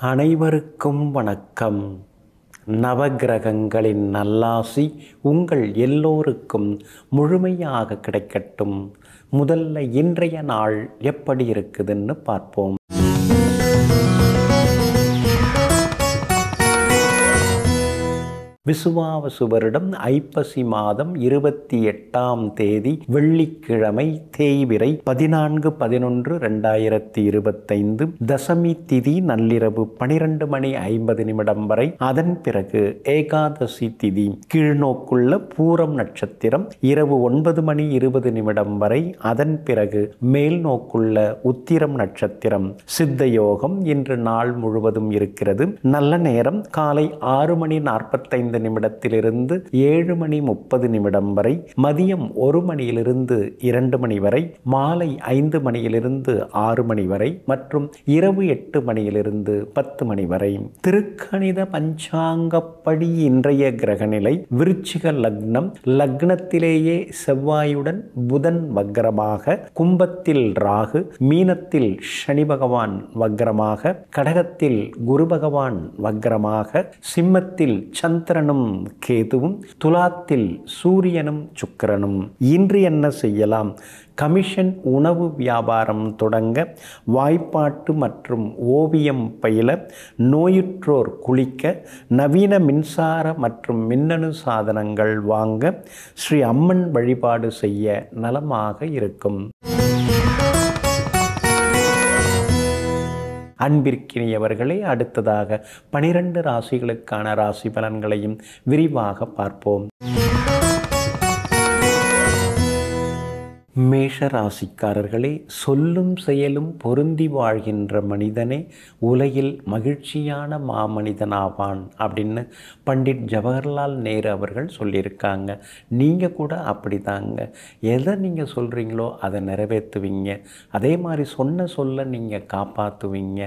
அனைவருக்கும் வணக்கம். நவகிரகங்களின் நல்லாசி உங்கள் எல்லோருக்கும் முழுமையாக கிடைக்கட்டும். முதல்ல இன்றைய நாள் எப்படி இருக்குதுன்னு பார்ப்போம். விசுவாவசு வருடம் ஐப்பசி மாதம் 28ஆம் தேதி வெள்ளிக்கிழமை, தேய்பிறை 14/11/2025. தசமி திதி நள்ளிரவு 12:50 வரை. அதன் பிறகு ஏகாதசி திதி. கீழ்நோக்குள்ள பூரம் நட்சத்திரம் இரவு 9:20 வரை. அதன் பிறகு மேல் நோக்குள்ள உத்திரம் நட்சத்திரம். சித்த யோகம் இன்று நாள் முழுவதும் இருக்கிறது. நல்ல நேரம் காலை 6:45 நிமிடத்திலிருந்து 7:30 வரை. மதியம் 1 மணியிலிருந்து 2 மணி வரை. மாலை 5 மணியிலிருந்து 6 மணி வரை மற்றும் இரவு 8 மணியிலிருந்து 10 மணி வரை. திருக்கணித பஞ்சாங்கப்படி இன்றைய கிரகநிலை: விருச்சிக லக்னம். லக்னத்திலேயே செவ்வாயுடன் புதன் வக்ரமாக, கும்பத்தில் ராகு, மீனத்தில் சனி பகவான் வக்ரமாக, கடகத்தில் குரு பகவான் வக்ரமாக, சிம்மத்தில் சந்திரனும் கேதுவும், துலாத்தில் சூரியனும் சுக்கிரனும். இன்று என்ன செய்யலாம்? கமிஷன் உணவு வியாபாரம் தொடங்க, வாய்ப்பாட்டு மற்றும் ஓவியம் பயில, நோயுற்றோர் குளிக்க, நவீன மின்சார மற்றும் மின்னணு சாதனங்கள் வாங்க, ஸ்ரீ அம்மன் வழிபாடு செய்ய நலமாக இருக்கும். அன்பிற்கினியவர்களே, அடுத்ததாக 12 ராசிகளுக்கான ராசி பலன்களையும் விரிவாக பார்ப்போம். மேஷ ராசிக்காரர்களே, சொல்லும் செயலும் பொருந்தி வாழ்கின்ற மனிதனே உலகில் மகிழ்ச்சியான மாமனிதனாவான் அப்படின்னு பண்டிட் ஜவஹர்லால் நேரு அவர்கள் சொல்லியிருக்காங்க. நீங்கள் கூட அப்படிதாங்க. எதை நீங்கள் சொல்கிறீங்களோ அதை நிறைவேற்றுவீங்க. அதே மாதிரி சொன்ன சொல்ல நீங்கள் காப்பாற்றுவீங்க.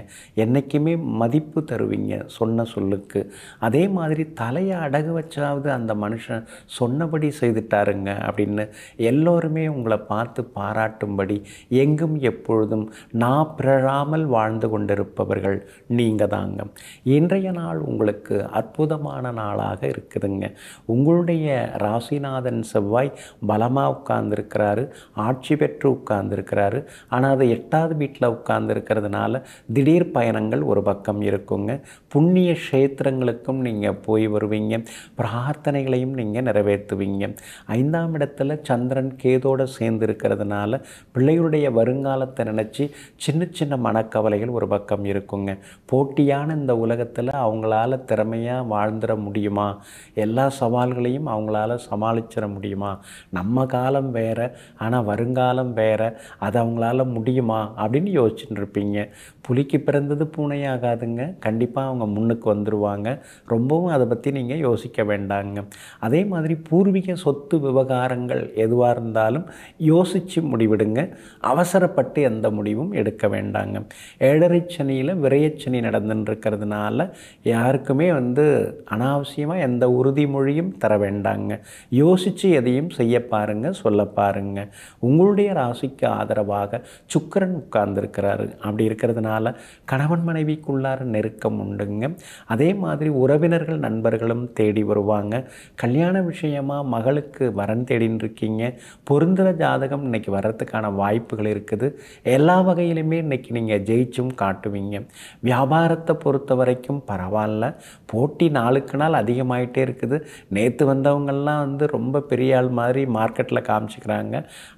என்றைக்குமே மதிப்பு தருவீங்க சொன்ன சொல்லுக்கு. அதே மாதிரி தலையை அடகு வச்சாவது அந்த மனுஷன் சொன்னபடி செய்துட்டாருங்க அப்படின்னு எல்லோருமே உங்களை பார்த்து பாராட்டும்படி எங்கும் எப்பொழுதும் நான் பிறழாமல் வாழ்ந்து கொண்டிருப்பவர்கள் நீங்கள் தாங்க. இன்றைய நாள் உங்களுக்கு அற்புதமான நாளாக இருக்குதுங்க. உங்களுடைய ராசிநாதன் செவ்வாய் பலமாக உட்கார்ந்துருக்கிறாரு, ஆட்சி பெற்று உட்கார்ந்துருக்கிறாரு. ஆனால் அது 8வது வீட்டில் உட்கார்ந்துருக்கிறதுனால திடீர் பயணங்கள் ஒரு பக்கம் இருக்குங்க. புண்ணிய க்ஷேத்திரங்களுக்கும் நீங்கள் போய் வருவீங்க. பிரார்த்தனைகளையும் நீங்கள் நிறைவேற்றுவீங்க. 5ஆம் இடத்துல சந்திரன் கேதோடு சேர்ந்து இருக்கிறதுனால பிள்ளைகளுடைய வருங்காலத்தை நினச்சி சின்ன சின்ன மனக்கவலைகள் ஒரு பக்கம் இருக்குங்க. போட்டியான இந்த உலகத்தில் அவங்களால திறமையாக வாழ்ந்துட முடியுமா? எல்லா சவால்களையும் அவங்களால சமாளிச்சிட முடியுமா? நம்ம காலம் வேறு, ஆனால் வருங்காலம் வேறு. அது அவங்களால முடியுமா அப்படின்னு யோசிச்சுட்டு இருப்பீங்க. புலிக்கு பிறந்தது பூனையாகாதுங்க. கண்டிப்பாக அவங்க முன்னுக்கு வந்துடுவாங்க. ரொம்பவும் அதை பற்றி நீங்கள் யோசிக்க வேண்டாங்க. அதே மாதிரி பூர்வீக சொத்து விவகாரங்கள் எதுவாக இருந்தாலும் யோசித்து முடிவிடுங்க. அவசரப்பட்டு எந்த முடிவும் எடுக்க வேண்டாங்க. 7.5 சனியில் விரயச்சனி நடந்துருக்கிறதுனால யாருக்குமே அனாவசியமாக எந்த உறுதிமொழியும் தர வேண்டாங்க. யோசித்து எதையும் செய்ய பாருங்கள், சொல்ல பாருங்கள். உங்களுடைய ராசிக்கு ஆதரவாக சுக்கிரன் உட்கார்ந்துருக்கிறாரு. அப்படி இருக்கிறதுனால கணவன் மனைவிக்குள்ளார நெருக்கம் உண்டுங்க. அதே மாதிரி உறவினர்கள் நண்பர்களும் தேடி வருவாங்க. கல்யாண விஷயமாக மகளுக்கு வரன் தேடின்னு இருக்கீங்க. பொருந்துகிற ஜாதகம் இன்றைக்கி வர்றதுக்கான வாய்ப்புகள் இருக்குது. எல்லா வகையிலுமே இன்றைக்கி நீங்கள் ஜெயிச்சும் காட்டுவீங்க. வியாபாரத்தை பொறுத்த வரைக்கும் பரவாயில்ல. போட்டி நாளுக்கு நாள் அதிகமாகிட்டே இருக்குது. நேற்று வந்தவங்கள்லாம் ரொம்ப பெரிய ஆள் மாதிரி மார்க்கெட்டில் காமிச்சிக்கிறாங்க.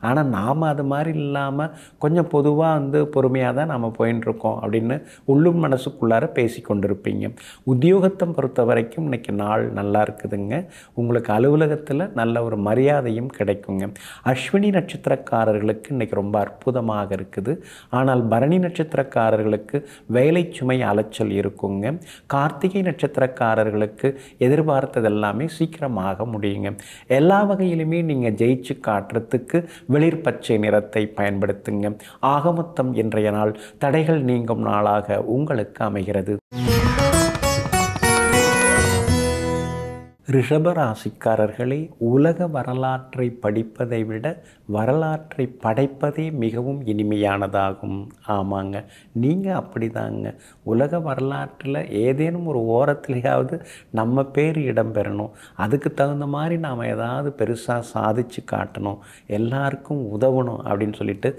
ஆனால் நாம் அது மாதிரி இல்லாமல் கொஞ்சம் பொதுவாக பொறுமையாக தான் நாம் போயின்ட்டுருக்கோம் அப்படின்னு உள்ளும் மனசுக்குள்ளார பேசி கொண்டிருப்பீங்க. உத்தியோகத்தை பொறுத்த வரைக்கும் இன்றைக்கி நாள் நல்லா இருக்குதுங்க. உங்களுக்கு அலுவலகத்தில் நல்ல ஒரு மரியாதையும் கிடைக்குங்க. அஸ்வினி நட்சத்திரக்காரர்களுக்கு இன்றைக்கி ரொம்ப அற்புதமாக இருக்குது. ஆனால் பரணி நட்சத்திரக்காரர்களுக்கு வேலை சுமை அலைச்சல் இருக்குங்க. கார்த்திகை நட்சத்திரக்காரர்களுக்கு எதிர்பார்த்தது எல்லாமே சீக்கிரமாக முடியுங்க. எல்லா வகையிலுமே நீங்கள் ஜெயிச்சு காட்டுறதுக்கு வெளிர் பச்சை நிறத்தை பயன்படுத்துங்க. ஆகமொத்தம் இன்றைய நாள் தடைகள் நீங்கும் நாளாக உங்களுக்கு அமைகிறது. ரிஷப ராசிக்காரர்களே, உலக வரலாற்றை படிப்பதை விட வரலாற்றை படைப்பதே மிகவும் இனிமையானதாகும். ஆமாங்க, நீங்கள் அப்படிதாங்க. உலக வரலாற்றில் ஏதேனும் ஒரு ஓரத்துலையாவது நம்ம பேர் இடம்பெறணும். அதுக்கு தகுந்த மாதிரி நாம் ஏதாவது பெருசாக சாதித்து காட்டணும், எல்லாருக்கும் உதவணும் அப்படின்னு சொல்லிட்டு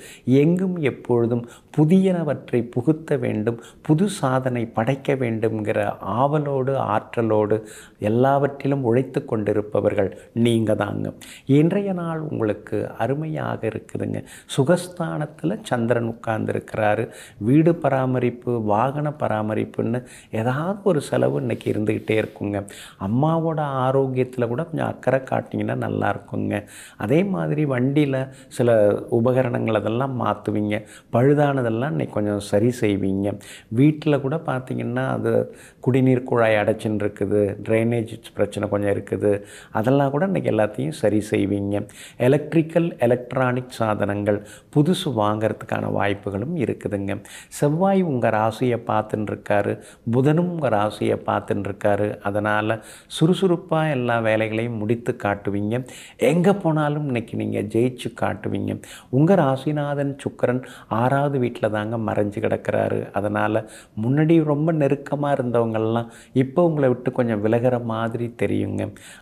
எங்கும் எப்பொழுதும் புதியனவற்றை புகுத்த வேண்டும், புது சாதனை படைக்க வேண்டும்ங்கிற ஆவலோடு ஆற்றலோடு எல்லாவற்றிலும் உழைத்து கொண்டிருப்பவர்கள் நீங்கள் தாங்க. இன்றைய நாள் உங்களுக்கு அருமையாக இருக்குதுங்க. சுகஸ்தானத்தில் சந்திரன் உட்கார்ந்துருக்கிறாரு. வீடு பராமரிப்பு, வாகன பராமரிப்புன்னு ஏதாவது ஒரு செலவு இன்றைக்கி இருந்துக்கிட்டே இருக்குங்க. அம்மாவோட ஆரோக்கியத்தில் கூட கொஞ்சம் அக்கறை காட்டிங்கன்னா நல்லா இருக்குங்க. அதே மாதிரி வண்டியில் சில உபகரணங்கள் அதெல்லாம் மாற்றுவீங்க, பழுதானதெல்லாம் இன்றைக்கி கொஞ்சம் சரி செய்வீங்க. வீட்டில் கூட பார்த்திங்கன்னா அது குடிநீர் குழாய் அடைச்சின்னு இருக்குது, ட்ரைனேஜ் பிரச்சனை கொஞ்சம் இருக்குது, அதெல்லாம் கூட இன்றைக்கி எல்லாத்தையும் சரி செய்வீங்க. எலக்ட்ரானிக் சாதனங்கள் புதுசு வாங்கிறதுக்கான வாய்ப்புகளும் இருக்குதுங்க. செவ்வாய் உங்கள் ராசியை பார்த்துன்னு இருக்காரு, புதனும் உங்கள் ராசியை பார்த்துன்னு இருக்காரு. அதனால் சுறுசுறுப்பாக எல்லா வேலைகளையும் முடித்து காட்டுவீங்க. எங்கே போனாலும் இன்றைக்கி நீங்கள் ஜெயிச்சு காட்டுவீங்க. உங்கள் ராசிநாதன் சுக்கிரன் 6வது வீட்டில் தாங்க மறைஞ்சு கிடக்கிறாரு. அதனால் முன்னாடி ரொம்ப நெருக்கமாக இருந்தவங்கள்லாம் இப்போ உங்களை விட்டு கொஞ்சம் விலகிற மாதிரி தெரியுங்க.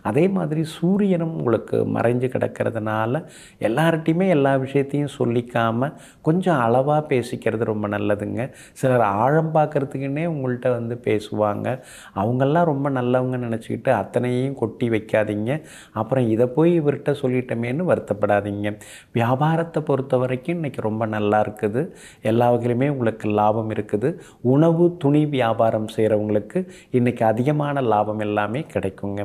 அதே மாதிரி சூரியனும் உங்களுக்கு மறைஞ்சு கிடக்கிறதுனால எல்லார்ட்டையுமே எல்லா விஷயத்தையும் சொல்லிக்காமல் கொஞ்சம் அளவாக பேசிக்கிறது ரொம்ப நல்லதுங்க. சிலர் ஆழம் பார்க்குறதுக்குன்னே உங்கள்கிட்ட வந்து பேசுவாங்க. அவங்கெல்லாம் ரொம்ப நல்லவங்க நினச்சிக்கிட்டு அத்தனையும் கொட்டி வைக்காதீங்க. அப்புறம் இதை போய் இவர்கிட்ட சொல்லிட்டோமேன்னு வருத்தப்படாதீங்க. வியாபாரத்தை பொறுத்த வரைக்கும் இன்றைக்கி ரொம்ப நல்லா இருக்குது. எல்லா வகையிலுமே உங்களுக்கு லாபம் இருக்குது. உணவு துணி வியாபாரம் செய்கிறவங்களுக்கு இன்றைக்கி அதிகமான லாபம் எல்லாமே கிடைக்குங்க.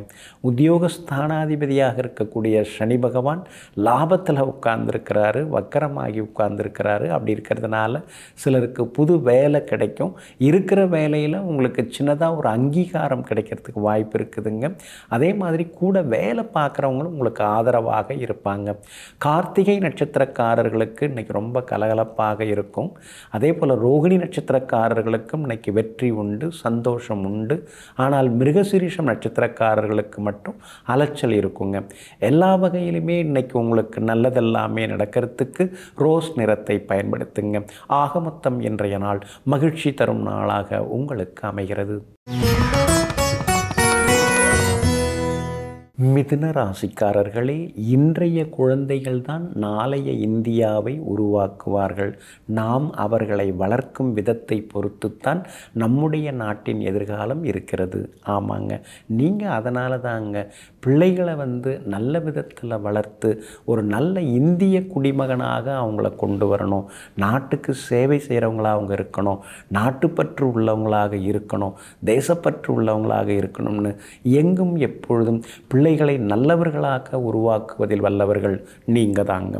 உத்தியோகஸ்தானாதிபதியாக இருக்கக்கூடிய சனி பகவான் லாபத்தில் உட்கார்ந்துருக்கிறாரு, வக்கரமாகி உட்கார்ந்துருக்கிறாரு. அப்படி இருக்கிறதுனால சிலருக்கு புது வேலை கிடைக்கும். இருக்கிற வேலையில் உங்களுக்கு சின்னதாக ஒரு அங்கீகாரம் கிடைக்கிறதுக்கு வாய்ப்பு இருக்குதுங்க. அதே மாதிரி கூட வேலை பார்க்குறவங்களும் உங்களுக்கு ஆதரவாக இருப்பாங்க. கார்த்திகை நட்சத்திரக்காரர்களுக்கு இன்றைக்கி ரொம்ப கலகலப்பாக இருக்கும். அதே போல் ரோகிணி நட்சத்திரக்காரர்களுக்கும் இன்றைக்கி வெற்றி உண்டு, சந்தோஷம் உண்டு. ஆனால் மிருகசீரிஷம் நட்சத்திரக்காரர்களுக்கு மட்டும் அலைச்சல் இருக்குங்க. எல்லா வகையிலுமே இன்றைக்கி உங்களுக்கு நல்லதெல்லாமே நடக்கிறதுக்கு ரோஸ் நிறத்தை பயன்படுத்துங்க. ஆக மொத்தம் இன்றைய நாள் மகிழ்ச்சி தரும் நாளாக உங்களுக்கு அமைகிறது. மிதுன ராசிக்காரர்களே, இன்றைய குழந்தைகள்தான் நாளைய இந்தியாவை உருவாக்குவார்கள். நாம் அவர்களை வளர்க்கும் விதத்தை பொறுத்துத்தான் நம்முடைய நாட்டின் எதிர்காலம் இருக்கிறது. ஆமாங்க, நீங்கள் அதனால தாங்க பிள்ளைகளை வந்து நல்ல விதத்தில் வளர்த்து ஒரு நல்ல இந்திய குடிமகனாக அவங்கள கொண்டு வரணும். நாட்டுக்கு சேவை செய்கிறவங்களாக அவங்க இருக்கணும், நாட்டுப்பற்று உள்ளவங்களாக இருக்கணும், தேசப்பற்று உள்ளவங்களாக இருக்கணும்னு எங்கும் எப்பொழுதும் பிள்ளைகளை நல்லவர்களாக உருவாக்குவதில் வல்லவர்கள் நீங்கள் தாங்க.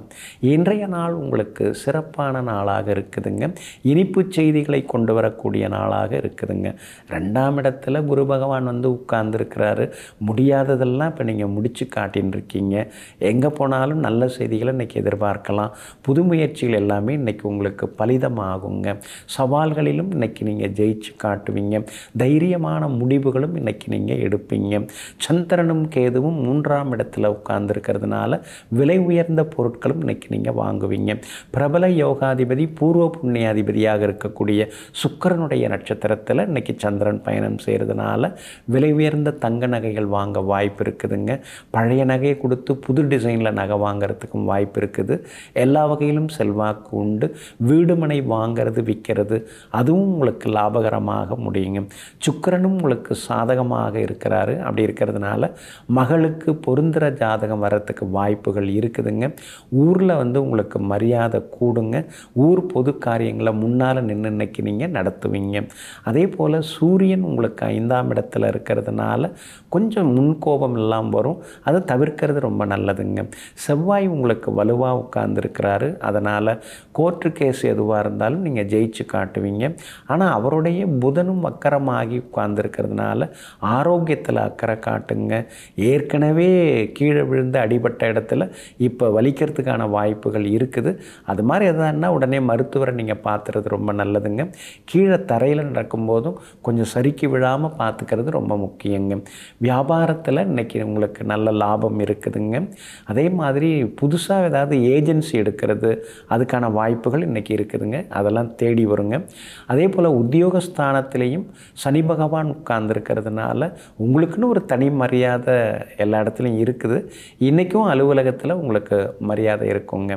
இன்றைய நாள் உங்களுக்கு சிறப்பான நாளாக இருக்குதுங்க. இனிப்பு செய்திகளை கொண்டு வரக்கூடிய நாளாக இருக்குதுங்க. 2ஆம் இடத்துல குரு பகவான் வந்து உட்கார்ந்துருக்கிறாரு. முடியாததெல்லாம் இப்போ நீங்கள் முடித்து காட்டின்னு இருக்கீங்க. எங்கே போனாலும் நல்ல செய்திகளை இன்றைக்கி எதிர்பார்க்கலாம். புது முயற்சிகள் எல்லாமே இன்றைக்கி உங்களுக்கு பலிதமாகுங்க. சவால்களிலும் இன்றைக்கி நீங்கள் ஜெயிச்சு காட்டுவீங்க. தைரியமான முடிவுகளும் இன்றைக்கி நீங்கள் எடுப்பீங்க. சந்திரனும் கேதுவும் 3ஆம் இடத்துல உட்கார்ந்துருக்கிறதுனால விலை உயர்ந்த பொருட்களும் இன்றைக்கி நீங்கள் வாங்குவீங்க. பிரபல யோகாதிபதி பூர்வ புண்ணியாதிபதியாக இருக்கக்கூடிய சுக்கிரனுடைய நட்சத்திரத்தில் இன்றைக்கி சந்திரன் பயணம் செய்கிறதுனால விலை உயர்ந்த தங்க நகைகள் வாங்க வாய்ப்பு இருக்குதுங்க. பழைய நகையை கொடுத்து புது டிசைனில் நகை வாங்கிறதுக்கும் வாய்ப்பு இருக்குது. எல்லா வகையிலும் செல்வாக்கு உண்டு. வீடு மனை வாங்கிறது விற்கிறது அதுவும் உங்களுக்கு லாபகரமாக முடியுங்க. சுக்கிரனும் உங்களுக்கு சாதகமாக இருக்கிறாரு. அப்படி இருக்கிறதுனால மகளுக்கு பொருந்துகிற ஜாதகம் வர்றதுக்கு வாய்ப்புகள் இருக்குதுங்க. ஊரில் வந்து உங்களுக்கு மரியாதை கூடுங்க. ஊர் பொது காரியங்களை முன்னால் நின்று இன்னைக்கு நீங்கள் நடத்துவீங்க. அதே போல் சூரியன் உங்களுக்கு 5ஆம் இடத்துல இருக்கிறதுனால கொஞ்சம் முன்கோபம் எல்லாம் வரும். அதை தவிர்க்கிறது ரொம்ப நல்லதுங்க. செவ்வாய் உங்களுக்கு வலுவாக உட்கார்ந்துருக்கிறாரு. அதனால் கோர்ட்டு கேஸ் எதுவாக இருந்தாலும் நீங்கள் ஜெயிச்சு காட்டுவீங்க. ஆனால் அவருடைய புதனும் வக்கரமாகி உட்கார்ந்துருக்கிறதுனால ஆரோக்கியத்தில் அக்கறை காட்டுங்க. ஏற்கனவே கீழே விழுந்து அடிபட்ட இடத்துல இப்போ வலிக்கிறதுக்கான வாய்ப்புகள் இருக்குது. அது மாதிரி எதான்னா உடனே மருத்துவரை நீங்கள் பார்த்துறது ரொம்ப நல்லதுங்க. கீழே தரையில் நடக்கும்போதும் கொஞ்சம் சறுக்கி விழாமல் பார்த்துக்கிறது ரொம்ப முக்கியங்க. வியாபாரத்தில் இன்றைக்கி உங்களுக்கு நல்ல லாபம் இருக்குதுங்க. அதே மாதிரி புதுசாக ஏதாவது ஏஜென்சி எடுக்கிறது அதுக்கான வாய்ப்புகள் இன்றைக்கி இருக்குதுங்க. அதெல்லாம் தேடி வருங்க. அதே போல் உத்தியோகஸ்தானத்திலையும் சனி பகவான் உட்கார்ந்துருக்கிறதுனால உங்களுக்குன்னு ஒரு தனி மரியாதை எல்லா இடத்துலையும் இருக்குது. இன்றைக்கும் அலுவலகத்தில் உங்களுக்கு மரியாதை இருக்குங்க.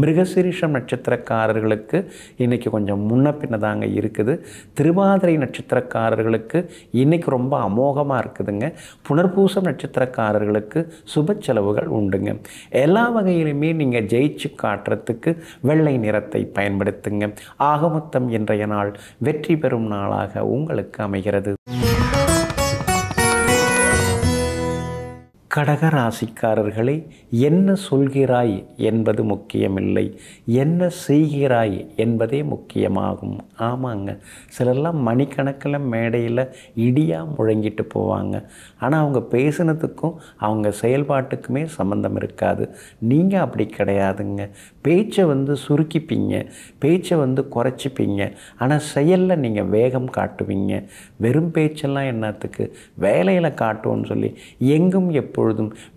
மிருகசீரிஷம் நட்சத்திரக்காரர்களுக்கு இன்றைக்கி கொஞ்சம் முன்ன பின்னதாங்க இருக்குது. திருவாதிரை நட்சத்திரக்காரர்களுக்கு இன்றைக்கி ரொம்ப அமோகமாக இருக்குதுங்க. புனர்பூசம் நட்சத்திரக்காரர்களுக்கு சுப செலவுகள் உண்டுங்க. எல்லா வகையிலுமே நீங்கள் ஜெயிச்சு காட்டுறதுக்கு வெள்ளை நிறத்தை பயன்படுத்துங்க. ஆகமொத்தம் இன்றைய நாள் வெற்றி பெறும் நாளாக உங்களுக்கு அமைகிறது. கடகராசிக்காரர்களே, என்ன சொல்கிறாய் என்பது முக்கியமில்லை, என்ன செய்கிறாய் என்பதே முக்கியமாகும். ஆமாங்க, சிலர்லாம் மணிக்கணக்கில் மேடையில் இடியாக முழங்கிட்டு போவாங்க. ஆனால் அவங்க பேசுனதுக்கும் அவங்க செயல்பாட்டுக்குமே சம்மந்தம் இருக்காது. நீங்கள் அப்படி கிடையாதுங்க. பேச்சை சுருக்கிப்பீங்க, பேச்சை குறைச்சிப்பீங்க. ஆனால் செயலில் நீங்கள் வேகம் காட்டுவீங்க. வெறும் பேச்செல்லாம் என்னத்துக்கு, வேலையில் காட்டுவோன்னு சொல்லி எங்கும் எப்பொழுதும்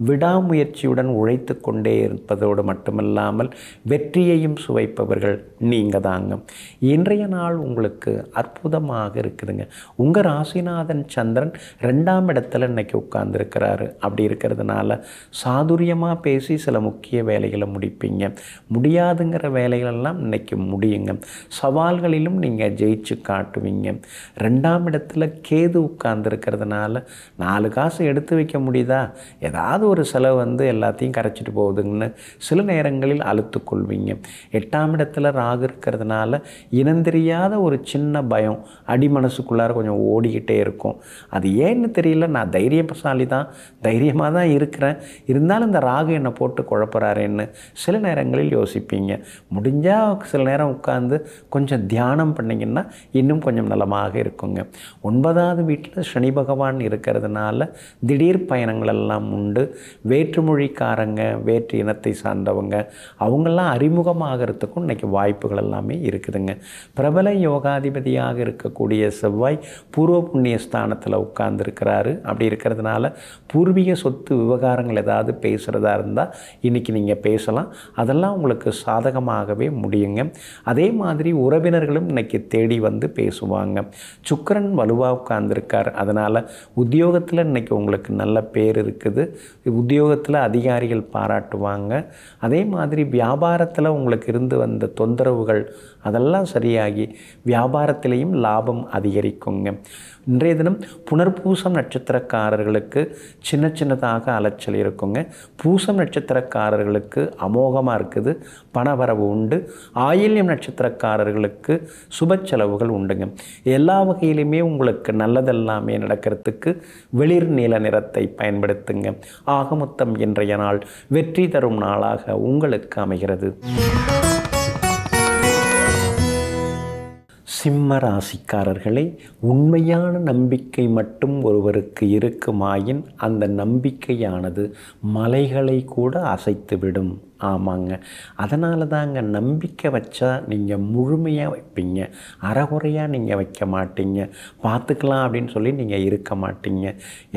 விடாமுயற்சியுடன் உழைத்து கொண்டே இருப்பதோடு மட்டுமல்லாமல் வெற்றியையும் சுவைப்பவர்கள் நீங்கள் தாங்க. இன்றைய நாள் உங்களுக்கு அற்புதமாக இருக்குதுங்க. உங்கள் ராசிநாதன் சந்திரன் 2ஆம் இடத்துல இன்னைக்கு உட்கார்ந்துருக்கிறாரு. அப்படி இருக்கிறதுனால சாதுரியமாக பேசி சில முக்கிய வேலைகளை முடிப்பீங்க. முடியாதுங்கிற வேலைகளெல்லாம் இன்னைக்கு முடியுங்க. சவால்களிலும் நீங்கள் ஜெயிச்சு காட்டுவீங்க. 2ஆம் இடத்துல கேது உட்கார்ந்துருக்கிறதுனால 4 காசு எடுத்து வைக்க முடியுதா, ஏதாவது ஒரு செலவு எல்லாத்தையும் கரைச்சிட்டு போகுதுங்கன்னு சில நேரங்களில் அழுத்து கொள்வீங்க. 8ஆம் இடத்துல ராகு இருக்கிறதுனால இனந்தெரியாத ஒரு சின்ன பயம் அடி மனசுக்குள்ளார கொஞ்சம் ஓடிக்கிட்டே இருக்கும். அது ஏன்னு தெரியல, நான் தைரியசாலி தான், தைரியமாக தான் இருக்கிறேன், இருந்தாலும் இந்த ராகு என்னை போட்டு குழப்பறாரேன்னு சில நேரங்களில் யோசிப்பீங்க. முடிஞ்சால் சில நேரம் உட்கார்ந்து கொஞ்சம் தியானம் பண்ணிங்கன்னா இன்னும் கொஞ்சம் நலமாக இருக்குங்க. 9வது வீட்டில் சனி பகவான் இருக்கிறதுனால திடீர் பயணங்கள் எல்லாம் உண்டு. வேற்றுமொழிக்காரங்க, வேற்று இனத்தை சார்ந்தவங்க அவங்கெல்லாம் அறிமுகமாகறதுக்கும் இன்றைக்கி வாய்ப்புகள் எல்லாமே இருக்குதுங்க. பிரபல யோகாதிபதியாக இருக்கக்கூடிய செவ்வாய் பூர்வ புண்ணிய ஸ்தானத்தில் உட்கார்ந்துருக்கிறாரு. அப்படி இருக்கிறதுனால பூர்வீக சொத்து விவகாரங்கள் ஏதாவது பேசுகிறதா இருந்தால் இன்றைக்கி நீங்கள் பேசலாம். அதெல்லாம் உங்களுக்கு சாதகமாகவே முடியுங்க. அதே மாதிரி உறவினர்களும் இன்றைக்கி தேடி பேசுவாங்க. சுக்கிரன் வலுவாக உட்கார்ந்துருக்கார். அதனால் உத்தியோகத்தில் இன்றைக்கி உங்களுக்கு நல்ல பேர் இருக்குது. உத்தியோகத்தில் அதிகாரிகள் பாராட்டுவாங்க. அதே மாதிரி வியாபாரத்தில் உங்களுக்கு இருந்து வந்த தொந்தரவுகள் அதெல்லாம் சரியாகி வியாபாரத்திலையும் லாபம் அதிகரிக்குங்க. இன்றைய தினம் புனர்பூசம் நட்சத்திரக்காரர்களுக்கு சின்ன சின்னதாக அலைச்சல் இருக்குங்க. பூசம் நட்சத்திரக்காரர்களுக்கு அமோகமாக இருக்குது, பணவரவு உண்டு. ஆயில்யம் நட்சத்திரக்காரர்களுக்கு சுப செலவுகள் உண்டுங்க. எல்லா வகையிலுமே உங்களுக்கு நல்லதெல்லாமே நடக்கிறதுக்கு வெளிர் நீல நிறத்தை பயன்படுத்துங்க. ஆக மொத்தம் இன்றைய நாள் வெற்றி தரும் நாளாக உங்களுக்கு அமைகிறது. சிம்ம ராசிக்காரர்களே, உண்மையான நம்பிக்கை மட்டும் ஒருவருக்கு இருக்குமாயின் அந்த நம்பிக்கையானது மலைகளை கூட அசைத்துவிடும். ஆமாங்க, அதனால தாங்க நம்பிக்கை வச்சா நீங்கள் முழுமையாக வைப்பீங்க, அறகுறையாக நீங்கள் வைக்க மாட்டீங்க, பார்த்துக்கலாம் அப்படின்னு சொல்லி நீங்கள் இருக்க மாட்டீங்க.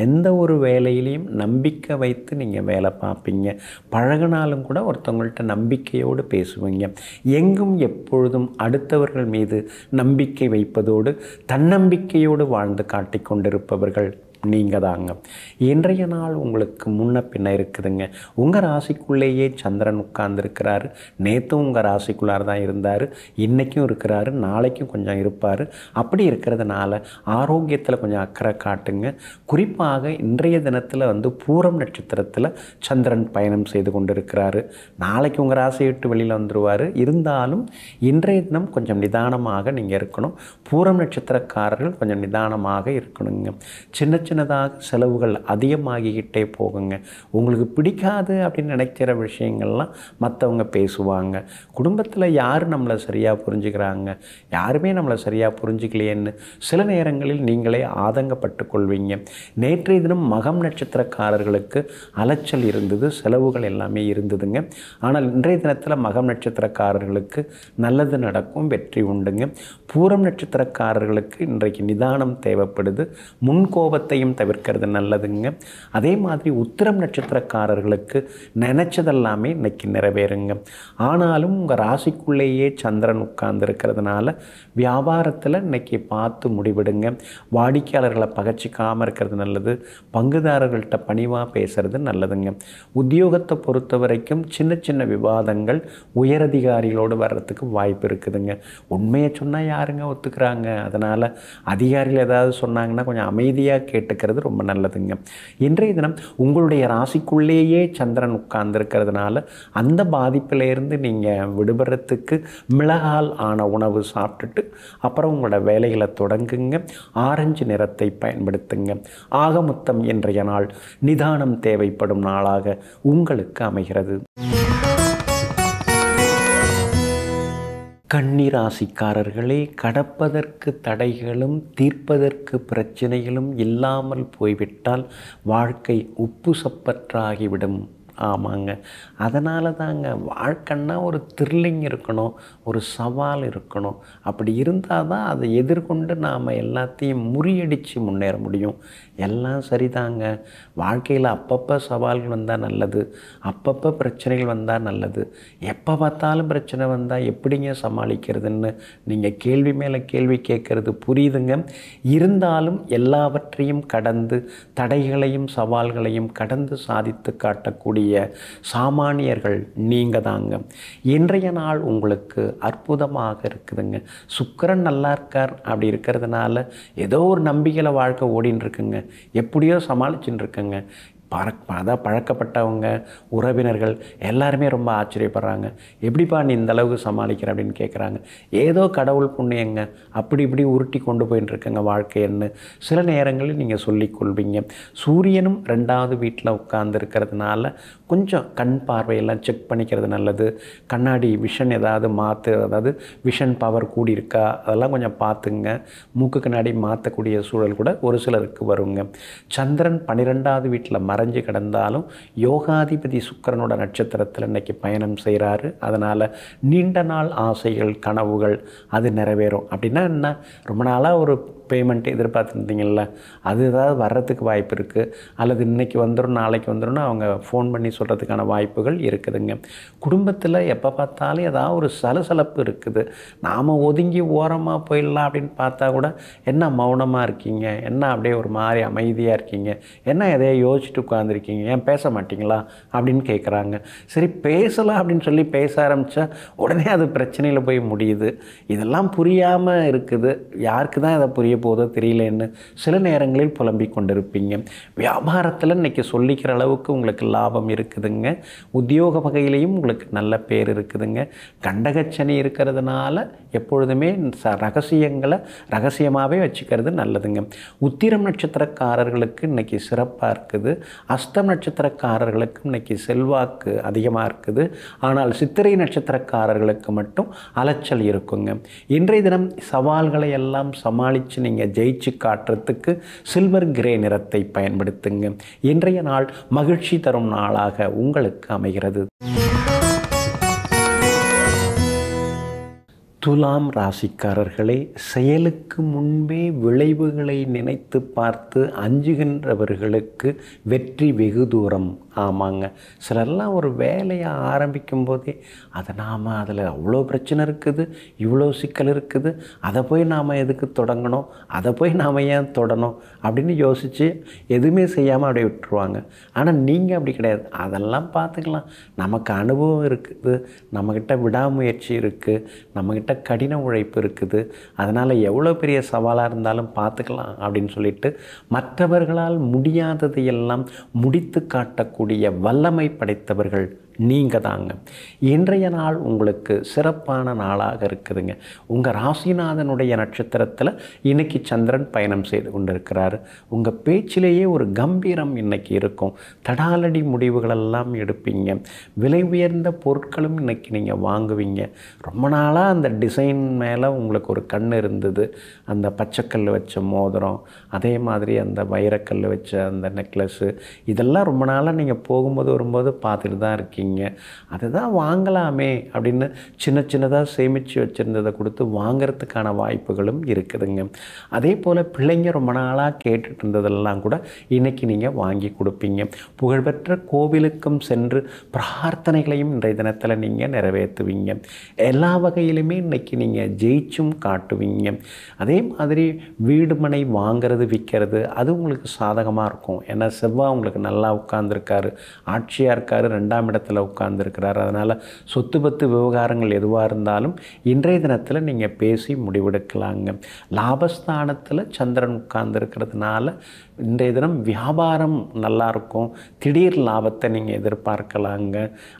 எந்த ஒரு வேலையிலையும் நம்பிக்கை வைத்து நீங்கள் வேலை பார்ப்பீங்க. பழகினாலும் கூட ஒருத்தவங்கள்ட்ட நம்பிக்கையோடு பேசுவீங்க. எங்கும் எப்பொழுதும் அடுத்தவர்கள் மீது நம்பிக்கை வைப்பதோடு தன்னம்பிக்கையோடு வாழ்ந்து காட்டிக்கொண்டிருப்பவர்கள் நீங்கள் தாங்க. இன்றைய நாள் உங்களுக்கு முன்ன பின்ன இருக்குதுங்க. உங்கள் ராசிக்குள்ளேயே சந்திரன் உட்கார்ந்துருக்கிறாரு. நேற்றும் உங்கள் ராசிக்குள்ளார தான் இருந்தார், இன்றைக்கும் இருக்கிறாரு, நாளைக்கும் கொஞ்சம் இருப்பார். அப்படி இருக்கிறதுனால ஆரோக்கியத்தில் கொஞ்சம் அக்கறை காட்டுங்க. குறிப்பாக இன்றைய தினத்தில் பூரம் நட்சத்திரத்தில் சந்திரன் பயணம் செய்து கொண்டிருக்கிறாரு. நாளைக்கு உங்கள் ராசியை விட்டு வெளியில் வந்துடுவார். இருந்தாலும் இன்றைய தினம் கொஞ்சம் நிதானமாக நீங்கள் இருக்கணும். பூரம் நட்சத்திரக்காரர்கள் கொஞ்சம் நிதானமாக இருக்கணுங்க. சின்ன சின்னதாக செலவுகள் அதிகமாகிக்கிட்டே போகுங்க. உங்களுக்கு பிடிக்காது அப்படின்னு நினைக்கிற விஷயங்கள்லாம் மற்றவங்க பேசுவாங்க. குடும்பத்தில் யார் நம்மளை சரியாக புரிஞ்சுக்கிறாங்க, யாருமே நம்மளை சரியாக புரிஞ்சுக்கலையேன்னு சில நேரங்களில் நீங்களே ஆதங்கப்பட்டு கொள்வீங்க. நேற்றைய தினம் மகம் நட்சத்திரக்காரர்களுக்கு அலைச்சல் இருந்தது, செலவுகள் எல்லாமே இருந்ததுங்க. ஆனால் இன்றைய தினத்தில் மகம் நட்சத்திரக்காரர்களுக்கு நல்லது நடக்கும், வெற்றி உண்டுங்க. பூரம் நட்சத்திரக்காரர்களுக்கு இன்றைக்கு நிதானம் தேவைப்படுது. முன்கோபத்தை வாய்ப்புகளையும் தவிர்க்கிறது நல்லதுங்க. அதே மாதிரி உத்திரம் நட்சத்திரக்காரர்களுக்கு நினச்சதெல்லாமே இன்னைக்கு நிறைவேறுங்க. ஆனாலும் உங்கள் ராசிக்குள்ளேயே சந்திரன் உட்கார்ந்து இருக்கிறதுனால வியாபாரத்தில் இன்னைக்கு பார்த்து முடிவிடுங்க. வாடிக்கையாளர்களை பகச்சிக்காமல் இருக்கிறது நல்லது. பங்குதாரர்கள்ட்ட பணிவாக பேசுகிறது நல்லதுங்க. உத்தியோகத்தை பொறுத்த வரைக்கும் சின்ன சின்ன விவாதங்கள் உயரதிகாரிகளோடு வர்றதுக்கு வாய்ப்பு இருக்குதுங்க. உண்மையை சொன்னால் யாருங்க ஒத்துக்கிறாங்க? அதனால் அதிகாரிகள் ஏதாவது சொன்னாங்கன்னா கொஞ்சம் அமைதியாக கேட்டுக்கிறது ரொம்ப நல்லதுங்க. இன்றைய தினம் உங்களுடைய ராசிக்குள்ளேயே சந்திரன் உட்கார்ந்துருக்கிறதுனால அந்த பாதிப்பிலேருந்து நீங்கள் விடுபடுறதுக்கு மிளகால் ஆன உணவு சாப்பிட்டுட்டு அப்புறம் உங்களோட வேலைகளை தொடங்குங்க. ஆரஞ்சு நிறத்தை பயன்படுத்துங்க. ஆகமொத்தம் இன்றைய நாள் நிதானம் தேவைப்படும் நாளாக உங்களுக்கு அமைகிறது. கன்னிராசிக்காரர்களே, கடப்பதற்கு தடைகளும் தீர்ப்பதற்கு பிரச்சனைகளும் இல்லாமல் போய்விட்டால் வாழ்க்கை உப்பு சப்பற்றாகிவிடும். ஆமாங்க, அதனால தாங்க வாழ்க்கைன்னா ஒரு த்ரில்லிங் இருக்கணும், ஒரு சவால் இருக்கணும். அப்படி இருந்தால் தான் அதை எதிர்கொண்டு நாம் எல்லாத்தையும் முறியடித்து முன்னேற முடியும். எல்லாம் சரிதாங்க. வாழ்க்கையில் அப்பப்போ சவால்கள் வந்தால் நல்லது, அப்பப்போ பிரச்சனைகள் வந்தால் நல்லது. எப்போ பார்த்தாலும் பிரச்சனை வந்தால் எப்படிங்க சமாளிக்கிறதுன்னு நீங்கள் கேள்வி மேலே கேள்வி கேட்குறது புரியுதுங்க. இருந்தாலும் எல்லாவற்றையும் கடந்து தடைகளையும் சவால்களையும் கடந்து சாதித்து காட்டக்கூடிய சாமானியர்கள் நீங்கள் தாங்க. இன்றைய நாள் உங்களுக்கு அற்புதமாக இருக்குதுங்க. சுக்கிரன் நல்லா இருக்கார். அப்படி இருக்கிறதுனால ஏதோ ஒரு நம்பிக்கையில் வாழ்க்கை ஓடின்னு இருக்குங்க. எப்படியோ சமாளிச்சுன்னு இருக்குங்க. அதான் பழக்கப்பட்டவங்க, உறவினர்கள் எல்லாருமே ரொம்ப ஆச்சரியப்படுறாங்க. எப்படிப்பா நீ இந்த அளவுக்கு சமாளிக்கிற அப்படின்னு கேட்குறாங்க. ஏதோ கடவுள் புண்ணியங்க, அப்படி இப்படி உருட்டி கொண்டு போயின்னு இருக்குங்க வாழ்க்கைன்னு சில நேரங்களில் நீங்கள் சொல்லிக்கொள்வீங்க. சூரியனும் 2வது வீட்டில் உட்கார்ந்து இருக்கிறதுனால கொஞ்சம் கண் பார்வையெல்லாம் செக் பண்ணிக்கிறது நல்லது. கண்ணாடி விஷன் ஏதாவது அதாவது விஷன் பவர் கூடி இருக்கா அதெல்லாம் கொஞ்சம் பார்த்துங்க. மூக்கு கண்ணாடி மாற்றக்கூடிய சூழல் கூட ஒரு சிலருக்கு வருங்க. சந்திரன் 12வது வீட்டில் மறைஞ்சு கிடந்தாலும் யோகாதிபதி சுக்கிரனோட நட்சத்திரத்தில் இன்றைக்கி பயணம் செய்கிறாரு. அதனால் நீண்ட நாள் ஆசைகள் கனவுகள் அது நிறைவேறும். அப்படின்னா என்ன, ரொம்ப நாளாக ஒரு பேமெண்ட் எதிர்பார்த்துருந்தீங்கள்ல, அது ஏதாவது வர்றதுக்கு வாய்ப்பு இருக்குது. அல்லது இன்றைக்கி வந்துடும் நாளைக்கு வந்துடும்னு அவங்க ஃபோன் பண்ணி சொல்கிறதுக்கான வாய்ப்புகள் இருக்குதுங்க. குடும்பத்தில் எப்போ பார்த்தாலும் ஏதாவது ஒரு சலசலப்பு இருக்குது. நாம் ஒதுங்கி ஓரமாக போயிடலாம் அப்படின்னு பார்த்தா கூட என்ன மௌனமாக இருக்கீங்க, என்ன அப்படியே ஒரு மாதிரி அமைதியாக இருக்கீங்க, என்ன எதையோ யோசிச்சுட்டு உட்காந்துருக்கீங்க, ஏன் பேச மாட்டிங்களா அப்படின்னு கேட்குறாங்க. சரி பேசலாம் அப்படின்னு சொல்லி பேச ஆரம்பித்தா உடனே அது பிரச்சனையில் போய் முடியுது. இதெல்லாம் புரியாமல் இருக்குது. யாருக்கு தான் இதை புரிய போதோ தெரியலன்னு சில நேரங்களில் புலம்பிக் கொண்டிருப்பீங்க. வியாபாரத்தில் இன்றைக்கி சொல்லிக்கிற அளவுக்கு உங்களுக்கு லாபம் இருக்குதுங்க. உத்தியோக வகையிலையும் உங்களுக்கு நல்ல பேர் இருக்குதுங்க. கண்டகச்சனி இருக்கிறதுனால எப்பொழுதுமே ரகசியங்களை ரகசியமாகவே வச்சுக்கிறது நல்லதுங்க. உத்திரம் நட்சத்திரக்காரர்களுக்கு இன்றைக்கி சிறப்பாக இருக்குது. அஸ்தம் நட்சத்திரக்காரர்களுக்கு இன்றைக்கி செல்வாக்கு அதிகமாக இருக்குது. ஆனால் சித்திரை நட்சத்திரக்காரர்களுக்கு மட்டும் அலைச்சல் இருக்குங்க. இன்றைய தினம் சவால்களை எல்லாம் சமாளித்து நீங்கள் ஜெயிச்சு காட்டுறதுக்கு சில்வர் கிரே நிறத்தை பயன்படுத்துங்க. இன்றைய நாள் மகிழ்ச்சி தரும் நாளாக உங்களுக்கு அமைகிறது. துலாம் ராசிக்காரர்களே, செயலுக்கு முன்பே விளைவுகளை நினைத்து பார்த்து அஞ்சுகின்றவர்களுக்கு வெற்றி வெகு தூரம். ஆமாங்க, சிலர்லாம் ஒரு வேலையை ஆரம்பிக்கும் போதே அதில் அவ்வளோ பிரச்சனை இருக்குது, இவ்வளோ சிக்கல் இருக்குது, அதை போய் நாம் எதுக்கு தொடங்கணும், அதை போய் நாம் ஏன் தொடணும் அப்படின்னு யோசித்து எதுவுமே செய்யாமல் அப்படியே விட்டுருவாங்க. ஆனால் நீங்கள் அப்படி கிடையாது. அதெல்லாம் பார்த்துக்கலாம். நமக்கு அனுபவம் இருக்குது, நம்மக்கிட்ட விடாமுயற்சி இருக்குது, நம்மக்கிட்ட கடின உழைப்பு இருக்குது. அதனால் எவ்வளோ பெரிய சவாலாக இருந்தாலும் பார்த்துக்கலாம் அப்படின்னு சொல்லிட்டு மற்றவர்களால் முடியாததையெல்லாம் முடித்து காட்டக்கூடிய வல்லமை படைத்தவர்கள் நீங்கள் தாங்க. இன்றைய நாள் உங்களுக்கு சிறப்பான நாளாக இருக்குதுங்க. உங்கள் ராசிநாதனுடைய நட்சத்திரத்தில் இன்றைக்கி சந்திரன் பயணம் செய்து கொண்டிருக்கிறாரு. உங்கள் பேச்சிலேயே ஒரு கம்பீரம் இன்றைக்கி இருக்கும். தடாலடி முடிவுகளெல்லாம் எடுப்பீங்க. விலை உயர்ந்த பொருட்களும் இன்றைக்கி நீங்கள் வாங்குவீங்க. ரொம்ப நாளாக அந்த டிசைன் மேலே உங்களுக்கு ஒரு கண் இருந்தது. அந்த பச்சைக்கல் வச்ச மோதிரம், அதே மாதிரி அந்த வைரக்கல் வச்ச அந்த நெக்லஸ்ஸு, இதெல்லாம் ரொம்ப நாளாக நீங்கள் போகும்போது வரும்போது பார்த்துட்டு தான் இருக்கீங்க. யோசிப்பீங்க. அதுதான் வாங்கலாமே அப்படின்னு சின்ன சின்னதாக சேமித்து வச்சுருந்ததை கொடுத்து வாங்கிறதுக்கான வாய்ப்புகளும் இருக்குதுங்க. அதே போல் பிள்ளைங்க ரொம்ப நாளாக கேட்டுட்டு இருந்ததெல்லாம் கூட இன்றைக்கி நீங்கள் வாங்கி கொடுப்பீங்க. புகழ்பெற்ற கோவிலுக்கும் சென்று பிரார்த்தனைகளையும் இன்றைய தினத்தில் நீங்கள் நிறைவேற்றுவீங்க. எல்லா வகையிலுமே இன்றைக்கி நீங்கள் ஜெயிச்சும் காட்டுவீங்க. அதே மாதிரி வீடு மனை வாங்கிறது விற்கிறது அது உங்களுக்கு சாதகமாக இருக்கும். ஏன்னா செவ்வாய் உங்களுக்கு நல்லா உட்கார்ந்துருக்காரு, ஆட்சியாக இருக்கார், 2ஆம் இடத்துல உட்கார்ந்துருக்கிறார். அதனால் சொத்து பத்து விவகாரங்கள் எதுவாக இருந்தாலும் இன்றைய தினத்தில் நீங்கள் பேசி முடிவெடுக்கலாங்க. லாபஸ்தானத்தில் சந்திரன் உட்கார்ந்துருக்கிறதுனால இன்றைய தினம் வியாபாரம் நல்லாயிருக்கும். திடீர் லாபத்தை நீங்கள் எதிர்பார்க்கலாங்க.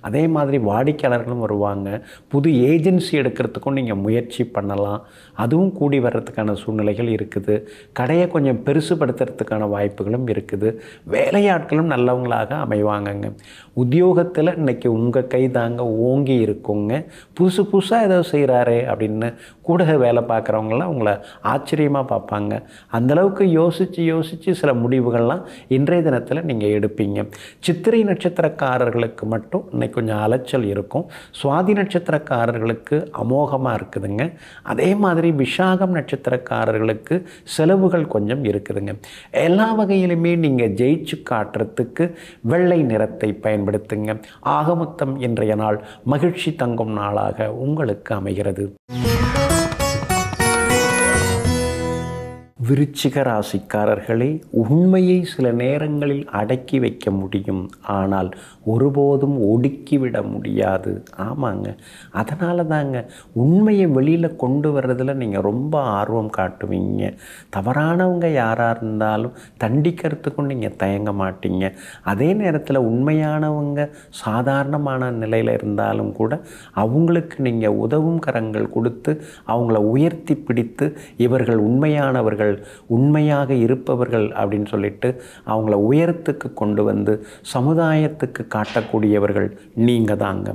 அதே மாதிரி வாடிக்கையாளர்களும் வருவாங்க. புது ஏஜென்சி எடுக்கிறதுக்கும் நீங்கள் முயற்சி பண்ணலாம். அதுவும் கூடி வர்றதுக்கான சூழ்நிலைகள் இருக்குது. கடையை கொஞ்சம் பெருசுபடுத்துறதுக்கான வாய்ப்புகளும் இருக்குது. வேலையாட்களும் நல்லவங்களாக அமைவாங்கங்க. உத்தியோகத்தில் இன்றைக்கி உங்கள் கை தாங்க ஓங்கி இருக்குங்க. புதுசு புதுசாக ஏதோ செய்கிறாரே அப்படின்னு கூட வேலை பார்க்குறவங்களாம் உங்களை ஆச்சரியமாக பார்ப்பாங்க. அந்தளவுக்கு யோசித்து சில முடிவுகள்லாம் இன்றைய தினத்தில் நீங்கள் எடுப்பீங்க. சித்திரை நட்சத்திரக்காரர்களுக்கு மட்டும் இன்னைக்கு கொஞ்சம் அலைச்சல் இருக்கும். சுவாதி நட்சத்திரக்காரர்களுக்கு அமோகமாக இருக்குதுங்க. அதே மாதிரி விசாகம் நட்சத்திரக்காரர்களுக்கு செலவுகள் கொஞ்சம் இருக்குதுங்க. எல்லா வகையிலுமே நீங்கள் ஜெயிச்சு காட்டுறதுக்கு வெள்ளை நிறத்தை பயன்படுத்துங்க. ஆகமொத்தம் இன்றைய நாள் மகிழ்ச்சி தங்கும் நாளாக உங்களுக்கு அமைகிறது. விருச்சிக ராசிக்காரர்களே, உண்மையை சில நேரங்களில் அடக்கி வைக்க முடியும், ஆனால் ஒருபோதும் ஒடுக்கிவிட முடியாது. ஆமாங்க, அதனால தாங்க உண்மையை வெளியில் கொண்டு வர்றதில் நீங்கள் ரொம்ப ஆர்வம் காட்டுவீங்க. தவறானவங்க யாராக இருந்தாலும் தண்டிக்கிறதுக்கும் நீங்கள் தயங்க மாட்டீங்க. அதே நேரத்தில் உண்மையானவங்க சாதாரணமான நிலையில் இருந்தாலும் கூட அவங்களுக்கு நீங்கள் உதவும் கரங்கள் கொடுத்து அவங்கள உயர்த்தி பிடித்து இவர்கள் உண்மையானவர்கள், உண்மையாக இருப்பவர்கள் அப்படின்னு சொல்லிட்டு அவங்கள உயரத்துக்கு கொண்டு வந்து சமுதாயத்துக்கு காட்டக்கூடியவர்கள் நீங்கள் தாங்க.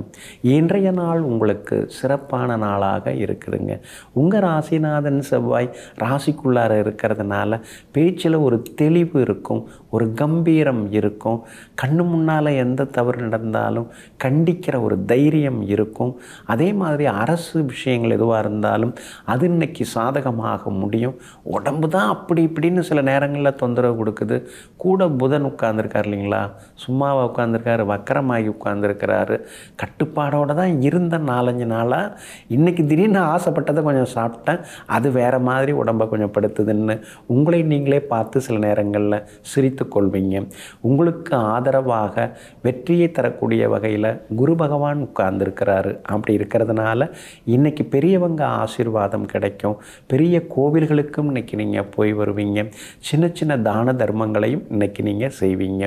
இன்றைய நாள் உங்களுக்கு சிறப்பான நாளாக இருக்குதுங்க. உங்கள் ராசிநாதன் செவ்வாய் ராசிக்குள்ளார இருக்கிறதுனால பேச்சில் ஒரு தெளிவு இருக்கும், ஒரு கம்பீரம் இருக்கும். கண்ணு முன்னால் எந்த தவறு நடந்தாலும் கண்டிக்கிற ஒரு தைரியம் இருக்கும். அதே மாதிரி அரசு விஷயங்கள் எதுவாக இருந்தாலும் அது இன்னைக்கு சாதகமாக முடியும். உடம்பு தான் அப்படி இப்படின்னு சில நேரங்களில் தொந்தரவு கொடுக்குது. கூட புதன் உட்கார்ந்துருக்கார் இல்லைங்களா, சும்மாவை உட்கார்ந்துருக்காரு, வக்கரமாகி உட்கார்ந்துருக்கிறாரு. கட்டுப்பாடோடு தான் இருந்த 4-5 நாளாக இன்றைக்கி திடீர்னு ஆசைப்பட்டதை கொஞ்சம் சாப்பிட்டேன், அது வேறு மாதிரி உடம்பை கொஞ்சம் படுத்துதுன்னு உங்களை நீங்களே பார்த்து சில நேரங்களில் சிரித்து கொள்வீங்க. உங்களுக்கு ஆதரவாக வெற்றியை தரக்கூடிய வகையில் குரு பகவான் உட்கார்ந்துருக்கிறாரு. அப்படி இருக்கிறதுனால இன்றைக்கி பெரியவங்க ஆசீர்வாதம் கிடைக்கும். பெரிய கோவில்களுக்கும் இன்றைக்கி நீங்கள் போய் வருவீங்க. சின்ன சின்ன தான தர்மங்களையும் இன்றைக்கி நீங்கள் செய்வீங்க.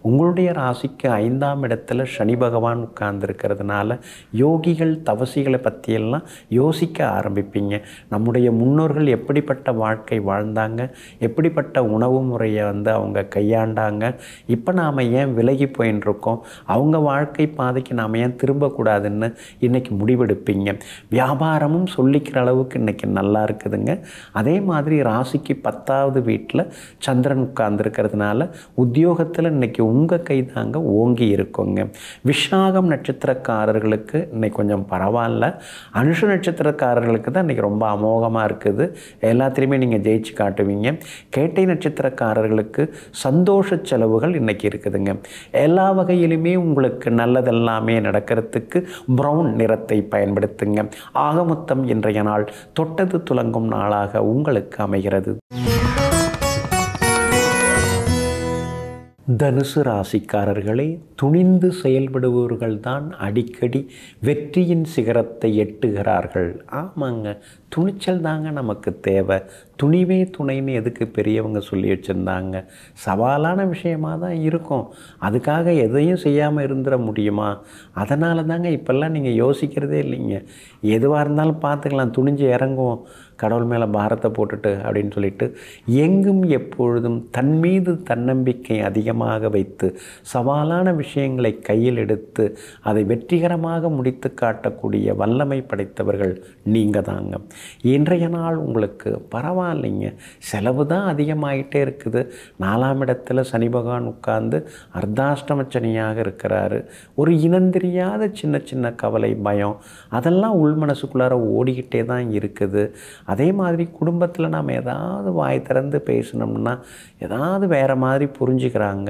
உங்களுடைய ராசிக்கு 5ஆம் இடத்துல சனி பகவான் உட்கார்ந்துருக்கிறதுனால யோகிகள் தவசிகளை பற்றியெல்லாம் யோசிக்க ஆரம்பிப்பீங்க. நம்முடைய முன்னோர்கள் எப்படிப்பட்ட வாழ்க்கை வாழ்ந்தாங்க, எப்படிப்பட்ட உணவு முறையை அவங்க கையாண்டாங்க, இப்போ நாம் ஏன் விலகி போயின்னு இருக்கோம், அவங்க வாழ்க்கை பாதைக்கு நாம் ஏன் திரும்பக்கூடாதுன்னு இன்றைக்கி முடிவெடுப்பீங்க. வியாபாரமும் சொல்லிக்கிற அளவுக்கு இன்றைக்கி நல்லா இருக்குதுங்க. அதே மாதிரி ராசிக்கு 10ஆவது வீட்டில் சந்திரன் உட்கார்ந்துருக்கிறதுனால உத்தியோகத்தில் இன்றைக்கி உங்கள் கை தாங்க ஓங்கி இருக்குங்க. விஷாகம் நட்சத்திரக்காரர்களுக்கு இன்றைக்கி கொஞ்சம் பரவாயில்ல. அனுஷ நட்சத்திரக்காரர்களுக்கு தான் இன்றைக்கி ரொம்ப அமோகமாக இருக்குது. எல்லாத்துலேயுமே நீங்கள் ஜெயிச்சு காட்டுவீங்க. கேட்டை நட்சத்திரக்காரர்களுக்கு சந்தோஷ செலவுகள் இன்றைக்கி இருக்குதுங்க. எல்லா வகையிலுமே உங்களுக்கு நல்லதெல்லாமே நடக்கிறதுக்கு ப்ரௌன் நிறத்தை பயன்படுத்துங்க. ஆகமொத்தம் இன்றைய நாள் தொட்டது துலங்கும் நாளாக உங்களுக்கு அமைகிறது. தனுசு ராசிக்காரர்களே, துணிந்து செயல்படுபவர்கள்தான் அடிக்கடி வெற்றியின் சிகரத்தை எட்டுகிறார்கள். ஆமாங்க, துணிச்சல் தாங்க நமக்கு தேவை. துணிவே துணைன்னு எதுக்கு பெரியவங்க சொல்லி வச்சுருந்தாங்க. சவாலான விஷயமாக தான் இருக்கும், அதுக்காக எதையும் செய்யாமல் இருந்துட முடியுமா? அதனால தாங்க இப்போல்லாம் நீங்கள் யோசிக்கிறதே இல்லைங்க. எதுவாக இருந்தாலும் பார்த்துக்கலாம், துணிஞ்சு இறங்குவோம். கடவுள் மேலே பாரத்தை போட்டுட்டு அப்படின்னு சொல்லிட்டு எங்கும் எப்பொழுதும் தன் மீது தன்னம்பிக்கை அதிகமாக வைத்து சவாலான விஷயங்களை கையில் எடுத்து அதை வெற்றிகரமாக முடித்து காட்டக்கூடிய வல்லமை படைத்தவர்கள் நீங்கள் தாங்க. இன்றைய நாள் உங்களுக்கு பரவாயில்லைங்க, செலவு தான் அதிகமாகிட்டே இருக்குது. 4ஆம் இடத்துல சனி பகவான் உட்கார்ந்து அர்த்தாஷ்டம சனியாக இருக்கிறாரு. ஒரு இனந்தெரியாத சின்ன சின்ன கவலை, பயம் அதெல்லாம் உள் மனசுக்குள்ளார ஓடிக்கிட்டே தான் இருக்குது. அதே மாதிரி குடும்பத்தில் நாம் ஏதாவது வாய் திறந்து பேசினோம்னா ஏதாவது வேறு மாதிரி புரிஞ்சுக்கிறாங்க,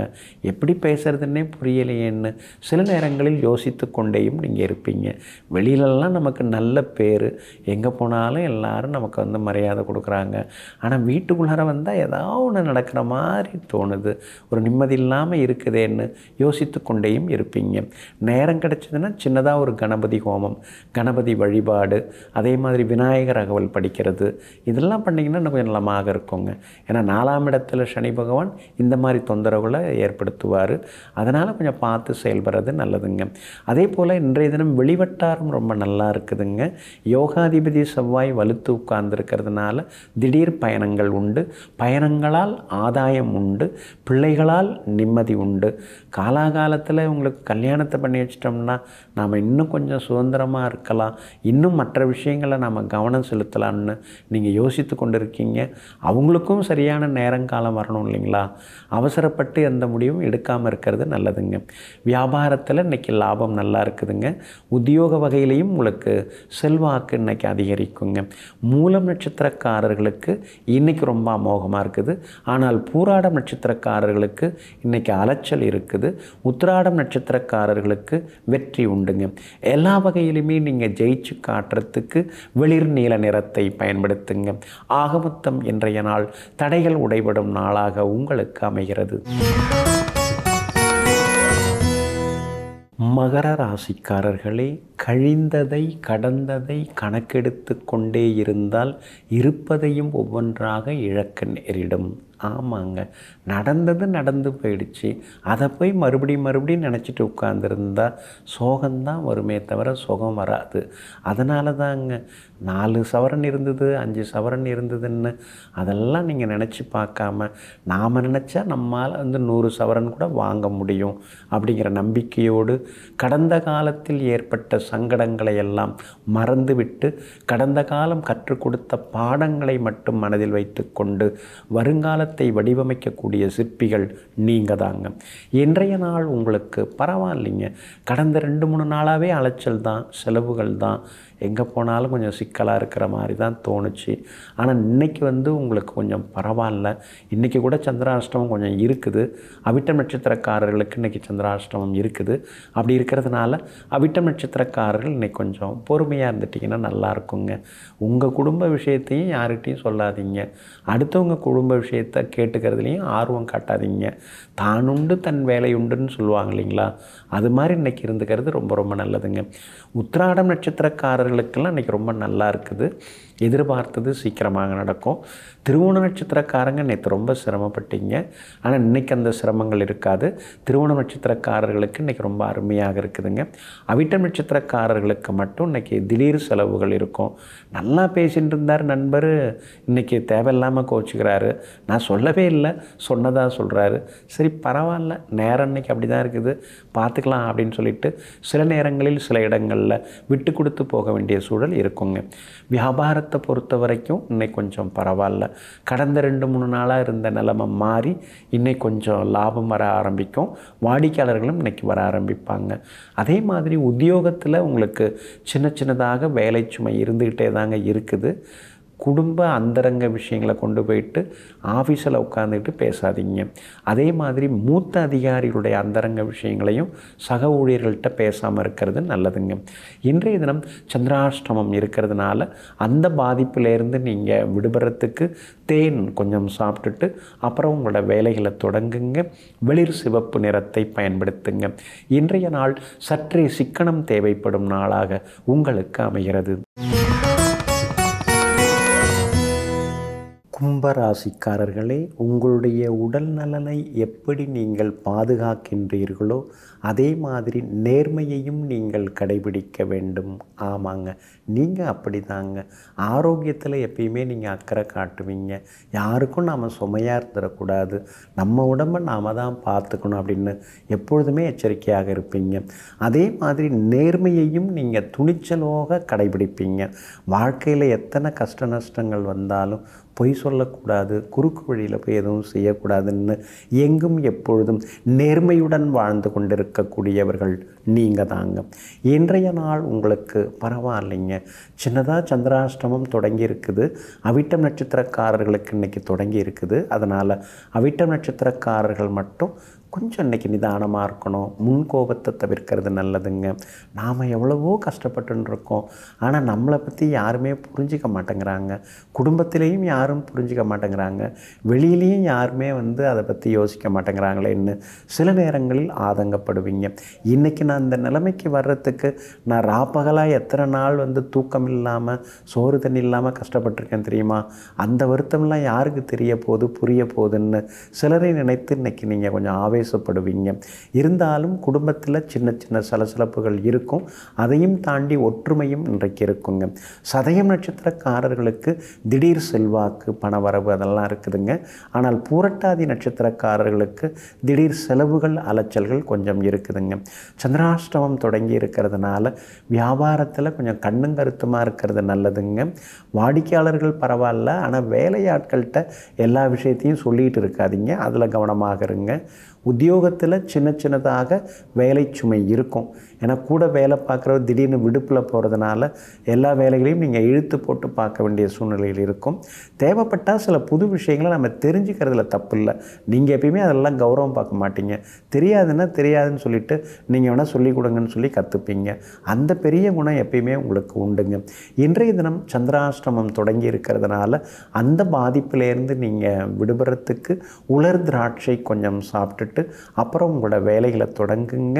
எப்படி பேசுகிறதுன்னே புரியலையேன்னு சில நேரங்களில் யோசித்து கொண்டேயும் நீங்கள் இருப்பீங்க. வெளியிலலாம் நமக்கு நல்ல பேர், எங்கே போனாலும் எல்லாரும் நமக்கு வந்து மரியாதை கொடுக்குறாங்க. ஆனால் வீட்டுக்குள்ளார வந்தால் ஏதாவது ஒன்று நடக்கிற மாதிரி தோணுது, ஒரு நிம்மதி இல்லாமல் இருக்குதேன்னு யோசித்து கொண்டேயும் இருப்பீங்க. நேரம் கிடைச்சதுன்னா சின்னதாக ஒரு கணபதி ஹோமம், கணபதி வழிபாடு, அதே மாதிரி விநாயகர் அகவல் படிக்கிறது, இதெல்லாம் பண்ணிங்கன்னா இன்னும் கொஞ்சம் நலமாக இருக்குங்க. ஏன்னா 4ஆம் இடத்துல சனி பகவான் இந்த மாதிரி தொந்தரவுகளை ஏற்படுத்துவார். அதனால் கொஞ்சம் பார்த்து செயல்படுறது நல்லதுங்க. அதே போல் இன்றைய தினம் வெளிவட்டாரம் ரொம்ப நல்லா இருக்குதுங்க. யோகாதிபதி செவ்வாய் வலுத்து உட்கார்ந்துருக்கிறதுனால திடீர் பயணங்கள் உண்டு, பயணங்களால் ஆதாயம் உண்டு, பிள்ளைகளால் நிம்மதி உண்டு. காலாகாலத்தில் உங்களுக்கு கல்யாணத்தை பண்ணி வச்சிட்டோம்னா நாம் இன்னும் கொஞ்சம் சுதந்திரமாக இருக்கலாம், இன்னும் மற்ற விஷயங்களை நாம் கவனம் செலுத்தலாம்னு நீங்கள் யோசித்து கொண்டு இருக்கீங்க. அவங்களுக்கும் சரியான நேரங்காலம் வரணும் இல்லைங்களா? அவசரப்பட்டு எந்த முடிவும் எடுக்காமல் இருக்கிறது நல்லதுங்க. வியாபாரத்தில் இன்றைக்கி லாபம் நல்லா இருக்குதுங்க. உத்தியோக வகையிலையும் உங்களுக்கு செல்வாக்கு இன்றைக்கி அதிகரிக்குங்க. மூலம் நட்சத்திரக்காரர்களுக்கு இன்றைக்கி ரொம்ப அமோகமாக இருக்குது. ஆனால் பூராடம் நட்சத்திரக்காரர்களுக்கு இன்றைக்கி அலைச்சல் இருக்குது. உத்திராடம் நட்சத்திரக்காரர்களுக்கு வெற்றி உண்டுங்க. எல்லா வகையிலுமே நீங்கள் ஜெயிச்சு காட்டுறதுக்கு வெளிர் நீல நிறத்தை பயன்படுத்துங்க. ஆகமொத்தம் இன்றைய நாள் தடைகள் உடைபடும் நாளாக உங்களுக்கு அமைகிறது. மகர ராசிக்காரர்களே, கழிந்ததை கடந்ததை கணக்கெடுத்து கொண்டே இருந்தால் இருப்பதையும் ஒவ்வொன்றாக இழக்க நேரிடும். ஆமாங்க, நடந்தது நடந்து போயிடுச்சு, அதை போய் மறுபடியும் நினச்சிட்டு உட்கார்ந்துருந்தா சோகம்தான் வருமே தவிர சுகம் வராது. அதனால தாங்க 4 சவரன் இருந்தது, 5 சவரன் இருந்ததுன்னு அதெல்லாம் நீங்கள் நினச்சி பார்க்காம நாம் நினச்சா நம்மால் வந்து 100 சவரன் கூட வாங்க முடியும் அப்படிங்கிற நம்பிக்கையோடு கடந்த காலத்தில் ஏற்பட்ட சங்கடங்களை எல்லாம் மறந்துவிட்டு கடந்த காலம் கற்றுக் கொடுத்த பாடங்களை மட்டும் மனதில் வைத்து கொண்டு வருங்கால வடிவமைக்கக்கூடிய சிற்பிகள் நீங்கள் தாங்க. இன்றைய நாள் உங்களுக்கு பரவாயில்லைங்க. கடந்த 2-3 நாளாகவே அலைச்சல் தான், செலவுகள் தான், எங்கே போனாலும் கொஞ்சம் சிக்கலாக இருக்கிற மாதிரி தான் தோணுச்சு. ஆனால் இன்றைக்கி வந்து உங்களுக்கு கொஞ்சம் பரவாயில்ல. இன்றைக்கி கூட சந்திராஷ்டமம் கொஞ்சம் இருக்குது. அவிட்டம் நட்சத்திரக்காரர்களுக்கு இன்றைக்கி சந்திராஷ்டமம் இருக்குது. அப்படி இருக்கிறதுனால அவிட்டம் நட்சத்திரக்காரர்கள் இன்றைக்கி கொஞ்சம் பொறுமையாக இருந்துட்டிங்கன்னா நல்லாயிருக்குங்க. உங்கள் குடும்ப விஷயத்தையும் யார்கிட்டையும் சொல்லாதீங்க. அடுத்தவங்க குடும்ப விஷயத்தை கேட்டுக்கிறதுலையும் ஆர்வம் காட்டாதீங்க. தான் உண்டு தன் வேலை உண்டுன்னு சொல்லுவாங்க இல்லைங்களா? அது மாதிரி இன்றைக்கி இருந்துக்கிறது ரொம்ப ரொம்ப நல்லதுங்க. உத்திராடம் நட்சத்திரக்காரர்களுக்கெல்லாம் இன்றைக்கி ரொம்ப நல்லா இருக்குது. எதிர்பார்த்தது சீக்கிரமாக நடக்கும். திருவோண நட்சத்திரக்காரங்க நேற்று ரொம்ப சிரமப்பட்டீங்க. ஆனால் இன்றைக்கி அந்த சிரமங்கள் இருக்காது. திருவோண நட்சத்திரக்காரர்களுக்கு இன்றைக்கி ரொம்ப அருமையாக இருக்குதுங்க. அவிட்டம் நட்சத்திரக்காரர்களுக்கு மட்டும் இன்றைக்கி திடீர் செலவுகள் இருக்கும். நல்லா பேசிகிட்டு இருந்தார் நண்பர், இன்றைக்கி தேவையில்லாமல் கோச்சிக்கிறாரு. நான் சொல்லவே இல்லை, சொன்னதாக சொல்கிறாரு. சரி பரவாயில்ல, நேரம் இன்றைக்கி அப்படி தான் இருக்குது, பார்த்துக்கலாம் அப்படின்னு சொல்லிட்டு சில நேரங்களில் சில இடங்களில் விட்டு கொடுத்து போக வேண்டிய சூழல் இருக்குங்க. வியாபாரத்தை பொறுத்த வரைக்கும் இன்னைக்கு கொஞ்சம் பரவாயில்ல. கடந்த 2-3 நாளாக இருந்த நிலைமை மாறி இன்னைக்கு கொஞ்சம் லாபம் வர ஆரம்பிக்கும். வாடிக்கையாளர்களும் இன்னைக்கு வர ஆரம்பிப்பாங்க. அதே மாதிரி உத்தியோகத்தில் உங்களுக்கு சின்ன சின்னதாக வேலை சுமை இருந்துக்கிட்டே தாங்க இருக்குது. குடும்ப அந்தரங்க விஷயங்களை கொண்டு போயிட்டு ஆஃபீஸில் உட்காந்துக்கிட்டு பேசாதீங்க. அதே மாதிரி மூத்த அதிகாரிகளுடைய அந்தரங்க விஷயங்களையும் சக ஊழியர்கள்ட்ட பேசாமல் இருக்கிறது நல்லதுங்க. இன்றைய தினம் சந்திராஷ்டமம் இருக்கிறதுனால அந்த பாதிப்பிலேருந்து நீங்கள் விடுபடுறதுக்கு தேன் கொஞ்சம் சாப்பிட்டுட்டு அப்புறம் உங்களோட வேலைகளை தொடங்குங்க. வெளிர் சிவப்பு நிறத்தை பயன்படுத்துங்க. இன்றைய நாள் சற்றே சிக்கனம் தேவைப்படும் நாளாக உங்களுக்கு அமைகிறது. கும்பராசிக்காரர்களே, உங்களுடைய உடல் நலனை எப்படி நீங்கள் பாதுகாக்கின்றீர்களோ அதே மாதிரி நேர்மையையும் நீங்கள் கடைபிடிக்க வேண்டும். ஆமாங்க, நீங்கள் அப்படி தாங்க. ஆரோக்கியத்தில் எப்பயுமே நீங்கள் அக்கறை காட்டுவீங்க. யாருக்கும் நாம் சுமையாக இருந்துடக்கூடாது, நம்ம உடம்பை நாம் தான் பார்த்துக்கணும் அப்படின்னு எப்பொழுதுமே எச்சரிக்கையாக இருப்பீங்க. அதே மாதிரி நேர்மையையும் நீங்கள் துணிச்சலோக கடைபிடிப்பீங்க. வாழ்க்கையில் எத்தனை கஷ்ட நஷ்டங்கள் வந்தாலும் பொய் சொல்லக்கூடாது, குறுக்கு வழியில் போய் எதுவும் செய்யக்கூடாதுன்னு எங்கும் எப்பொழுதும் நேர்மையுடன் வாழ்ந்து கொண்டிருக்கக்கூடியவர்கள் நீங்கள் தாங்க. இன்றைய நாள் உங்களுக்கு பரவாயில்லைங்க. சின்னதாக சந்திராஷ்டமம் தொடங்கி இருக்குது. அவிட்டம் நட்சத்திரக்காரர்களுக்கு இன்றைக்கி தொடங்கி இருக்குது. அதனால் அவிட்டம் நட்சத்திரக்காரர்கள் மட்டும் கொஞ்சம் இன்றைக்கி நிதானமாக இருக்கணும். முன்கோபத்தை தவிர்க்கிறது நல்லதுங்க. நாம் எவ்வளவோ கஷ்டப்பட்டுருக்கோம், ஆனால் நம்மளை பற்றி யாருமே புரிஞ்சிக்க மாட்டேங்கிறாங்க. குடும்பத்திலேயும் யாரும் புரிஞ்சிக்க மாட்டேங்கிறாங்க, வெளியிலையும் யாருமே அதை பற்றி யோசிக்க மாட்டேங்கிறாங்களேன்னு சில நேரங்களில் ஆதங்கப்படுவீங்க. இன்றைக்கி நான் இந்த நிலைமைக்கு வர்றதுக்கு நான் ராப்பகலாக எத்தனை நாள் தூக்கம் இல்லாமல் சோறு தண்ணி இல்லாமல் கஷ்டப்பட்டிருக்கேன் தெரியுமா? அந்த வருத்தம்லாம் யாருக்கு தெரிய போகுது, புரிய போகுதுன்னு சிலரை நினைத்து இன்றைக்கி நீங்கள் கொஞ்சம் ஆவேசப்படுவீங்க. இருந்தாலும் குடும்பத்தில் சின்ன சின்ன சலசலப்புகள் இருக்கும். அதையும் தாண்டி ஒற்றுமையும் இன்றைக்கு இருக்குங்க. சதயம் நட்சத்திரக்காரர்களுக்கு திடீர் செல்வாக்கு, பணவரவு அதெல்லாம் இருக்குதுங்க. ஆனால் பூரட்டாதி நட்சத்திரக்காரர்களுக்கு திடீர் செலவுகள், அலைச்சல்கள் கொஞ்சம் இருக்குதுங்க. சந்திராஷ்டமம் தொடங்கி இருக்கிறதுனால வியாபாரத்தில் கொஞ்சம் கண்ணும் கருத்துமாக இருக்கிறது நல்லதுங்க. வாடிக்கையாளர்கள் பரவாயில்ல, ஆனால் வேலையாட்கள்கிட்ட எல்லா விஷயத்தையும் சொல்லிகிட்டு இருக்காதீங்க, அதில் கவனமாக இருங்க. உத்தியோகத்தில் சின்ன சின்னதாக வேலை சுமை இருக்கும். ஏன்னா கூட வேலை பார்க்குறவர் திடீர்னு விடுப்பில் போகிறதுனால எல்லா வேலைகளையும் நீங்கள் இழுத்து போட்டு பார்க்க வேண்டிய சூழ்நிலையில் இருக்கும். தேவைப்பட்டால் சில புது விஷயங்களை நம்ம தெரிஞ்சுக்கிறதுல தப்பு இல்லை. நீங்கள் எப்பயுமே அதெல்லாம் கௌரவம் பார்க்க மாட்டீங்க. தெரியாதுன்னா தெரியாதுன்னு சொல்லிவிட்டு நீங்கள் வேணால் சொல்லிக் கொடுங்கன்னு சொல்லி கற்றுப்பீங்க. அந்த பெரிய குணம் எப்பயுமே உங்களுக்கு உண்டுங்க. இன்றைய தினம் சந்திராஷ்டமம் தொடங்கி இருக்கிறதுனால அந்த பாதிப்பிலேருந்து நீங்கள் விடுபடுறதுக்கு உலர் திராட்சை கொஞ்சம் சாப்பிட்டுட்டு அப்புறம் உங்களோட வேலைகளை தொடங்குங்க.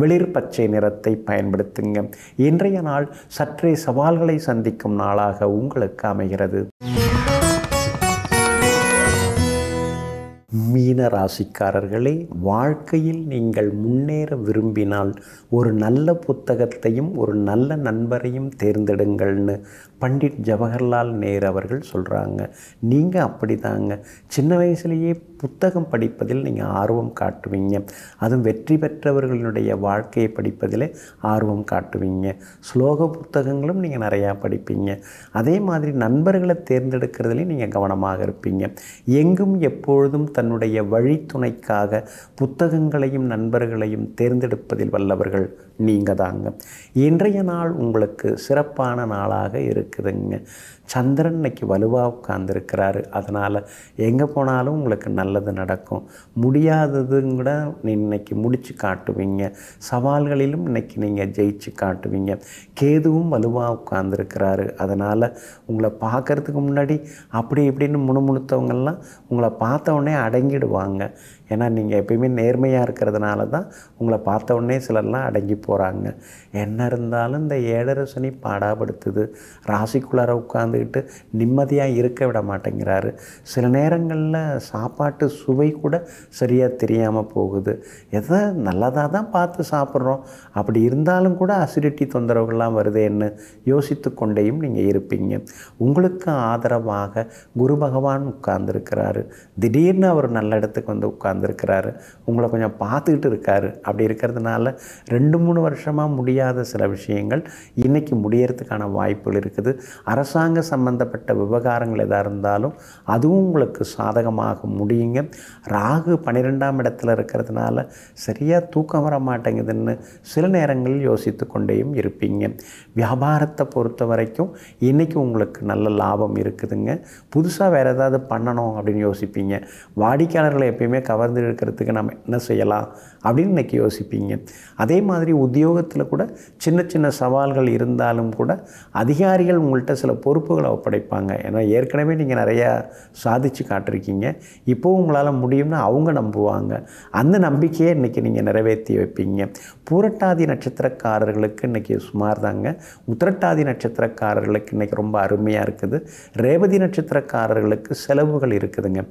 வெளிர் பச்சை நிறத்தை பயன்படுத்துங்க. இன்றைய நாள் சற்றே சவால்களை சந்திக்கும் நாளாக உங்களுக்கு அமைகிறது. மீன ராசிக்காரர்களே, வாழ்க்கையில் நீங்கள் முன்னேற விரும்பினால் ஒரு நல்ல புத்தகத்தையும் ஒரு நல்ல நண்பரையும் தேர்ந்தெடுங்கள்னு பண்டிட் ஜவஹர்லால் நேரு அவர்கள் சொல்கிறாங்க. நீங்கள் அப்படி தாங்க. சின்ன வயசுலேயே புத்தகம் படிப்பதில் நீங்கள் ஆர்வம் காட்டுவீங்க. அதுவும் வெற்றி பெற்றவர்களுடைய வாழ்க்கையை படிப்பதில் ஆர்வம் காட்டுவீங்க. ஸ்லோக புத்தகங்களும் நீங்கள் நிறையா படிப்பீங்க. அதே மாதிரி நண்பர்களை தேர்ந்தெடுக்கிறதுலையும் நீங்கள் கவனமாக இருப்பீங்க. எங்கும் எப்பொழுதும் தன்னுடைய வழித்துணைக்காக புத்தகங்களையும் நண்பர்களையும் தேர்ந்தெடுப்பதில் வல்லவர்கள் நீங்கள் தாங்க. இன்றைய நாள் உங்களுக்கு சிறப்பான நாளாக இருக்குதுங்க. சந்திரன் இன்னைக்கு வலுவாக உட்கார்ந்துருக்கிறாரு. அதனால் எங்கே போனாலும் உங்களுக்கு நல்லது நடக்கும். முடியாததும் கூட இன்னைக்கு முடித்து காட்டுவீங்க. சவால்களிலும் இன்னைக்கு நீங்கள் ஜெயிச்சு காட்டுவீங்க. கேதுவும் வலுவாக உட்கார்ந்துருக்கிறாரு. அதனால் உங்களை பார்க்குறதுக்கு முன்னாடி அப்படி இப்படின்னு முணுமுணுத்தவங்கள்லாம் உங்களை பார்த்த உடனே அடங்கிடுவாங்க. ஏன்னா நீங்கள் எப்பயுமே நேர்மையாக இருக்கிறதுனால தான் உங்களை பார்த்த உடனே சிலர்லாம் அடங்கி போகிறாங்க. என்ன இருந்தாலும் இந்த 7.5 சனி பாடாப்படுத்துது. ராசிக்குள்ளார உட்காந்துக்கிட்டு நிம்மதியாக இருக்க விட மாட்டேங்கிறாரு. சில நேரங்களில் சாப்பாட்டு சுவை கூட சரியாக தெரியாமல் போகுது. எதை நல்லதாக தான் பார்த்து சாப்பிட்றோம், அப்படி இருந்தாலும் கூட அசிடிட்டி தொந்தரவுகள்லாம் வருதேன்னு யோசித்து கொண்டேயும் நீங்கள் இருப்பீங்க. உங்களுக்கு ஆதரவாக குரு பகவான் உட்கார்ந்துருக்கிறாரு. திடீர்னு அவர் நல்ல இடத்துக்கு உட்கார்ந்துருக்கிறாரு. உங்களை கொஞ்சம் பார்த்துக்கிட்டு இருக்காரு. அப்படி இருக்கிறதுனால 2-3 வருஷமாக முடியாத சில விஷயங்கள் இன்றைக்கி முடியறதுக்கான வாய்ப்புகள் இருக்குது. அரசாங்க சம்பந்தப்பட்ட விவகாரங்கள் எதாக இருந்தாலும் அதுவும் உங்களுக்கு சாதகமாக முடியுங்க. ராகு 12ஆம் இடத்துல இருக்கிறதுனால சரியாக தூக்கம் வர மாட்டேங்குதுன்னு சில நேரங்களில் யோசித்து கொண்டேயும் இருப்பீங்க. வியாபாரத்தை பொறுத்த வரைக்கும் இன்றைக்கி உங்களுக்கு நல்ல லாபம் இருக்குதுங்க. புதுசாக வேறு ஏதாவது பண்ணணும் அப்படின்னு யோசிப்பீங்க. வாடிக்கையாளர்களை எப்பயுமே கவர்ந்து இருக்கிறதுக்கு நம்ம என்ன செய்யலாம் அப்படின்னு இன்றைக்கி யோசிப்பீங்க. அதே மாதிரி உத்தியோகத்தில் கூட சின்ன சின்ன சவால்கள் இருந்தாலும் கூட அதிகாரிகள் உங்கள்கிட்ட சில பொறுப்புகளை ஒப்படைப்பாங்க. ஏன்னா ஏற்கனவே நீங்கள் நிறையா சாதித்து காட்டிருக்கீங்க. இப்போது உங்களால் முடியும்னு அவங்க நம்புவாங்க. அந்த நம்பிக்கையை இன்றைக்கி நீங்கள் நிறைவேற்றி வைப்பீங்க. பூரட்டாதி நட்சத்திரக்காரர்களுக்கு இன்றைக்கி சுமார் தாங்க. உத்திரட்டாதி நட்சத்திரக்காரர்களுக்கு இன்றைக்கி ரொம்ப அருமையாக இருக்குது. ரேவதி நட்சத்திரக்காரர்களுக்கு செலவுகள் இருக்குதுங்க.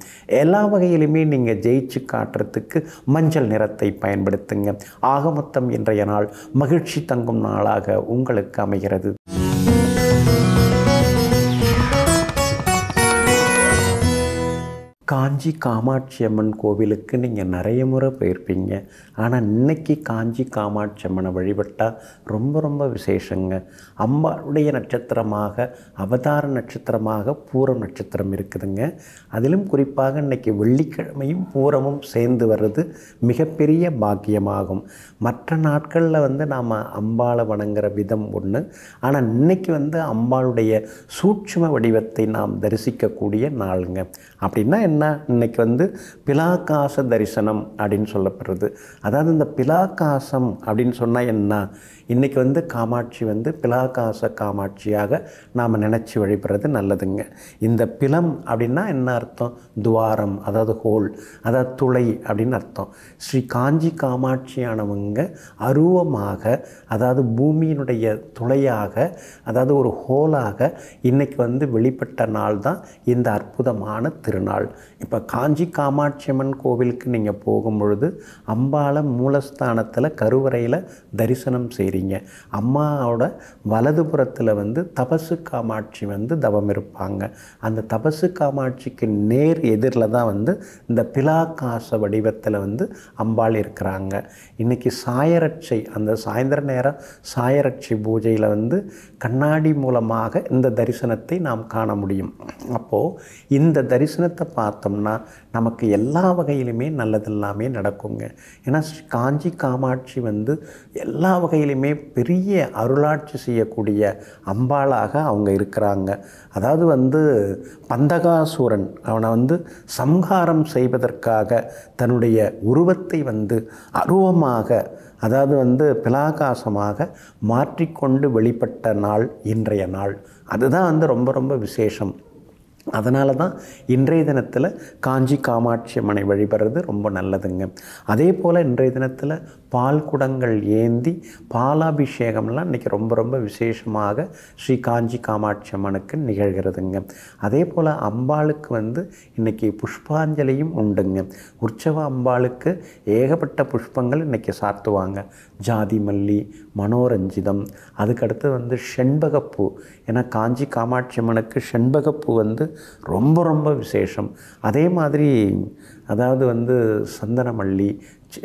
எல்லா வகையிலுமே நீங்கள் ஜெயிச்சு காட்டுறதுக்கு மஞ்சள் நிறத்தை பயன்படுத்துங்க. ஆக மொத்தம் இன்றைய நாள் மகிழ்ச்சி தங்கும் நாளாக உங்களுக்கு அமைகிறது. காஞ்சி காமாட்சி அம்மன் கோவிலுக்கு நீங்கள் நிறைய முறை போயிருப்பீங்க. ஆனால் இன்றைக்கி காஞ்சி காமாட்சி அம்மனை வழிபட்டால் ரொம்ப ரொம்ப விசேஷங்க. அம்பாளுடைய நட்சத்திரமாக அவதார நட்சத்திரமாக பூரம் நட்சத்திரம் இருக்குதுங்க. அதிலும் குறிப்பாக இன்றைக்கி வெள்ளிக்கிழமையும் பூரமும் சேர்ந்து வர்றது மிகப்பெரிய பாக்கியமாகும். மற்ற நாட்களில் நாம் அம்பாளை வணங்குற விதம் ஒன்று. ஆனால் இன்றைக்கி அம்பாளுடைய சூட்சும வடிவத்தை நாம் தரிசிக்கக்கூடிய நாளுங்க. அப்படின்னா என்ன, இன்னைக்கு பிலாகாச தரிசனம் அப்படின்னு சொல்லப்படுறது. அதாவது இந்த பிலாகாசம் அப்படின்னு சொன்னால் என்ன, இன்றைக்கி காமாட்சி பிலாகாச காமாட்சியாக நாம் நினச்சி வழிபடுறது நல்லதுங்க. இந்த பிலம் அப்படின்னா என்ன அர்த்தம், துவாரம், அதாவது ஹோல், அதாவது துளை அப்படின்னு அர்த்தம். ஸ்ரீ காஞ்சி காமாட்சியானவங்க அருவமாக, அதாவது பூமியினுடைய துளையாக, அதாவது ஒரு ஹோலாக இன்றைக்கி வெளிப்பட்ட நாள் தான் இந்த அற்புதமான திருநாள். இப்போ காஞ்சி காமாட்சி அம்மன் கோவிலுக்கு நீங்கள் போகும் பொழுது அம்பாளை மூலஸ்தானத்தில் கருவறையில் தரிசனம் செய்கிறீங்க. அம்மாவோட வலதுபுறத்தில் தபசு காமாட்சி தவம் இருப்பாங்க. அந்த தபசு காமாட்சிக்கு நேர் எதிரில் தான் இந்த பிலாகாச வடிவத்தில் அம்பாள் இருக்கிறாங்க. இன்றைக்கி சாயரட்சை, அந்த சாயந்தர நேரம் சாயரட்சை பூஜையில் கண்ணாடி மூலமாக இந்த தரிசனத்தை நாம் காண முடியும். அப்போது இந்த தரிசனத்தை பார்த்தோம்னா நமக்கு எல்லா வகையிலுமே நல்லதெல்லாமே நடக்குங்க. ஏன்னா காஞ்சி காமாட்சி எல்லா வகையிலுமே பெரிய அருளாட்சி செய்யக்கூடிய அம்பாளாக அவங்க இருக்கிறாங்க. அதாவது பந்தகாசூரன் அவனை சம்ஹாரம் செய்வதற்காக தன்னுடைய உருவத்தை அருவமாக, அதாவது பிலாகாசமாக மாற்றிக்கொண்டு வெளிப்பட்ட நாள் இன்றைய நாள். அதுதான் ரொம்ப ரொம்ப விசேஷம். அதனால தான் இன்றைய தினத்தில் காஞ்சி காமாட்சி அம்மனை வழிபடுறது ரொம்ப நல்லதுங்க. அதே போல் இன்றைய தினத்தில் பால் குடங்கள் ஏந்தி பாலாபிஷேகம்லாம் இன்றைக்கி ரொம்ப ரொம்ப விசேஷமாக ஸ்ரீ காஞ்சி காமாட்சி அம்மனுக்கு நிகழ்கிறதுங்க. அதே போல் அம்பாளுக்கு இன்றைக்கி புஷ்பாஞ்சலியும் உண்டுங்க. உற்சவ அம்பாளுக்கு ஏகப்பட்ட புஷ்பங்கள் இன்றைக்கி சாத்துவாங்க. ஜாதி மல்லி, மனோரஞ்சிதம், அதுக்கடுத்து செண்பகப்பூ. ஏன்னா காஞ்சி காமாட்சி அம்மனுக்கு செண்பகப்பூ ரொம்ப ரொம்ப விசேஷம். அதே மாதிரி அதாவது சந்தனமல்லி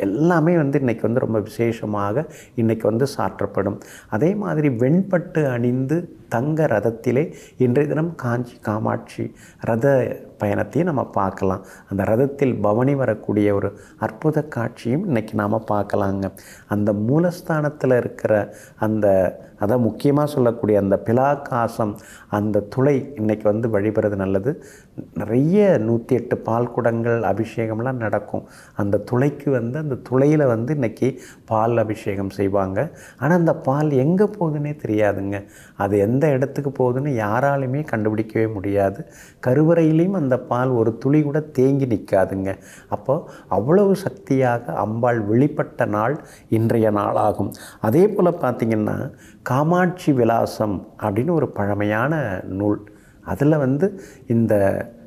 எல்லாமே இன்றைக்கி ரொம்ப விசேஷமாக இன்றைக்கி சாற்றப்படும். அதே மாதிரி வெண்பட்டு அணிந்து தங்க ரதத்திலே இன்றைய தினம் காஞ்சி காமாட்சி ரத பயணத்தையும் நம்ம பார்க்கலாம். அந்த ரதத்தில் பவனி வரக்கூடிய ஒரு அற்புத காட்சியும் இன்றைக்கி நாம் பார்க்கலாங்க. அந்த மூலஸ்தானத்தில் இருக்கிற அதான் முக்கியமாக சொல்லக்கூடிய அந்த பிலாகாசம், அந்த துளை இன்றைக்கி வழிபடுறது நல்லது. நிறைய 108 பால் குடங்கள் அபிஷேகம்லாம் நடக்கும். அந்த துளைக்கு அந்த துளையில் இன்றைக்கி பால் அபிஷேகம் செய்வாங்க. ஆனால் அந்த பால் எங்கே போகுதுன்னே தெரியாதுங்க. அது எந்த இடத்துக்கு போகுதுன்னு யாராலுமே கண்டுபிடிக்கவே முடியாது. கருவறையிலையும் அந்த பால் ஒரு துளி கூட தேங்கி நிற்காதுங்க. அப்போது அவ்வளவு சக்தியாக அம்பாள் வெளிப்பட்ட நாள் இன்றைய நாளாகும். அதே போல் பார்த்திங்கன்னா காமாட்சி விலாசம் அப்படின்னு ஒரு பழமையான நூல். அதில் இந்த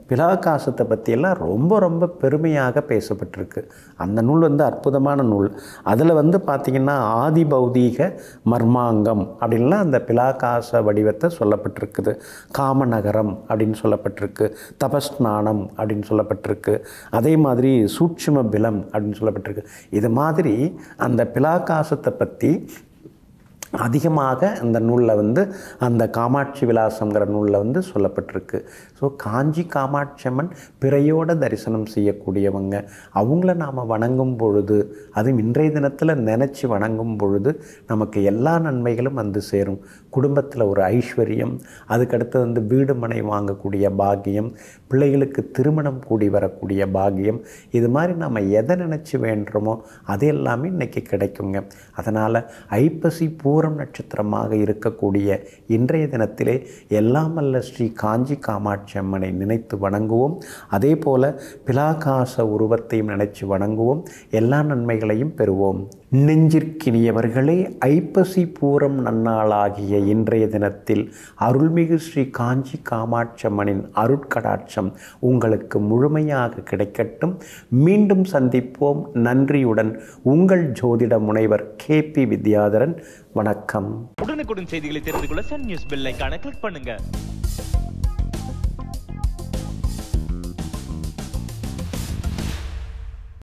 பிலாகாசத்தை பற்றியெல்லாம் ரொம்ப ரொம்ப பெருமையாக பேசப்பட்டிருக்கு. அந்த நூல் அற்புதமான நூல். அதில் பார்த்திங்கன்னா ஆதி பௌதீக மர்மாங்கம் அப்படின்லாம் அந்த பிலாகாச வடிவத்தை சொல்லப்பட்டிருக்குது. காமநகரம் அப்படின்னு சொல்லப்பட்டிருக்கு, தபஸ்நானம் அப்படின்னு சொல்லப்பட்டிருக்கு, அதே மாதிரி சூட்சும பிலம் அப்படின்னு சொல்லப்பட்டிருக்கு. இது மாதிரி அந்த பிலாகாசத்தை பற்றி அதிகமாக அந்த நூலில் அந்த காமாட்சி விலாசங்கிற நூலில் சொல்லப்பட்டிருக்கு. ஸோ காஞ்சி காமாட்சி அம்மன் பிறையோட தரிசனம் செய்யக்கூடியவங்க. அவங்கள நாம் வணங்கும் பொழுது, அதுவும் இன்றைய தினத்தில் நினச்சி வணங்கும் பொழுது நமக்கு எல்லா நன்மைகளும் சேரும். குடும்பத்தில் ஒரு ஐஸ்வர்யம், அதுக்கடுத்து வீடு மனை வாங்கக்கூடிய பாக்கியம், பிள்ளைகளுக்கு திருமணம் கூடி வரக்கூடிய பாக்கியம், இது மாதிரி நம்ம எதை நினச்சி வேண்டுமோ அது எல்லாமே இன்றைக்கி கிடைக்குங்க. அதனால் ஐப்பசி பூரம் நட்சத்திரமாக இருக்கக்கூடிய இன்றைய தினத்திலே எல்லாமல்ல ஸ்ரீ காஞ்சி காமாட்சி அம்மனை நினைத்து வணங்குவோம். அதே போல் பிலாகாச உருவத்தையும் நினைச்சு வணங்குவோம். எல்லா நன்மைகளையும் பெறுவோம். நெஞ்சிற்கினியவர்களே, ஐப்பசி பூரம் நன்னாளாகிய இன்றைய தினத்தில் அருள்மிகு ஸ்ரீ காஞ்சி காமாட்சம்மனின் அருட்கடாட்சம் உங்களுக்கு முழுமையாக கிடைக்கட்டும். மீண்டும் சந்திப்போம். நன்றியுடன் உங்கள் ஜோதிட முனைவர் KP வித்யாதரன். வணக்கம். உடனுக்குடன் செய்திகளை தெரிந்து கொள்ள சன் நியூஸ் பெல் ஐகானை கிளிக் பண்ணுங்க.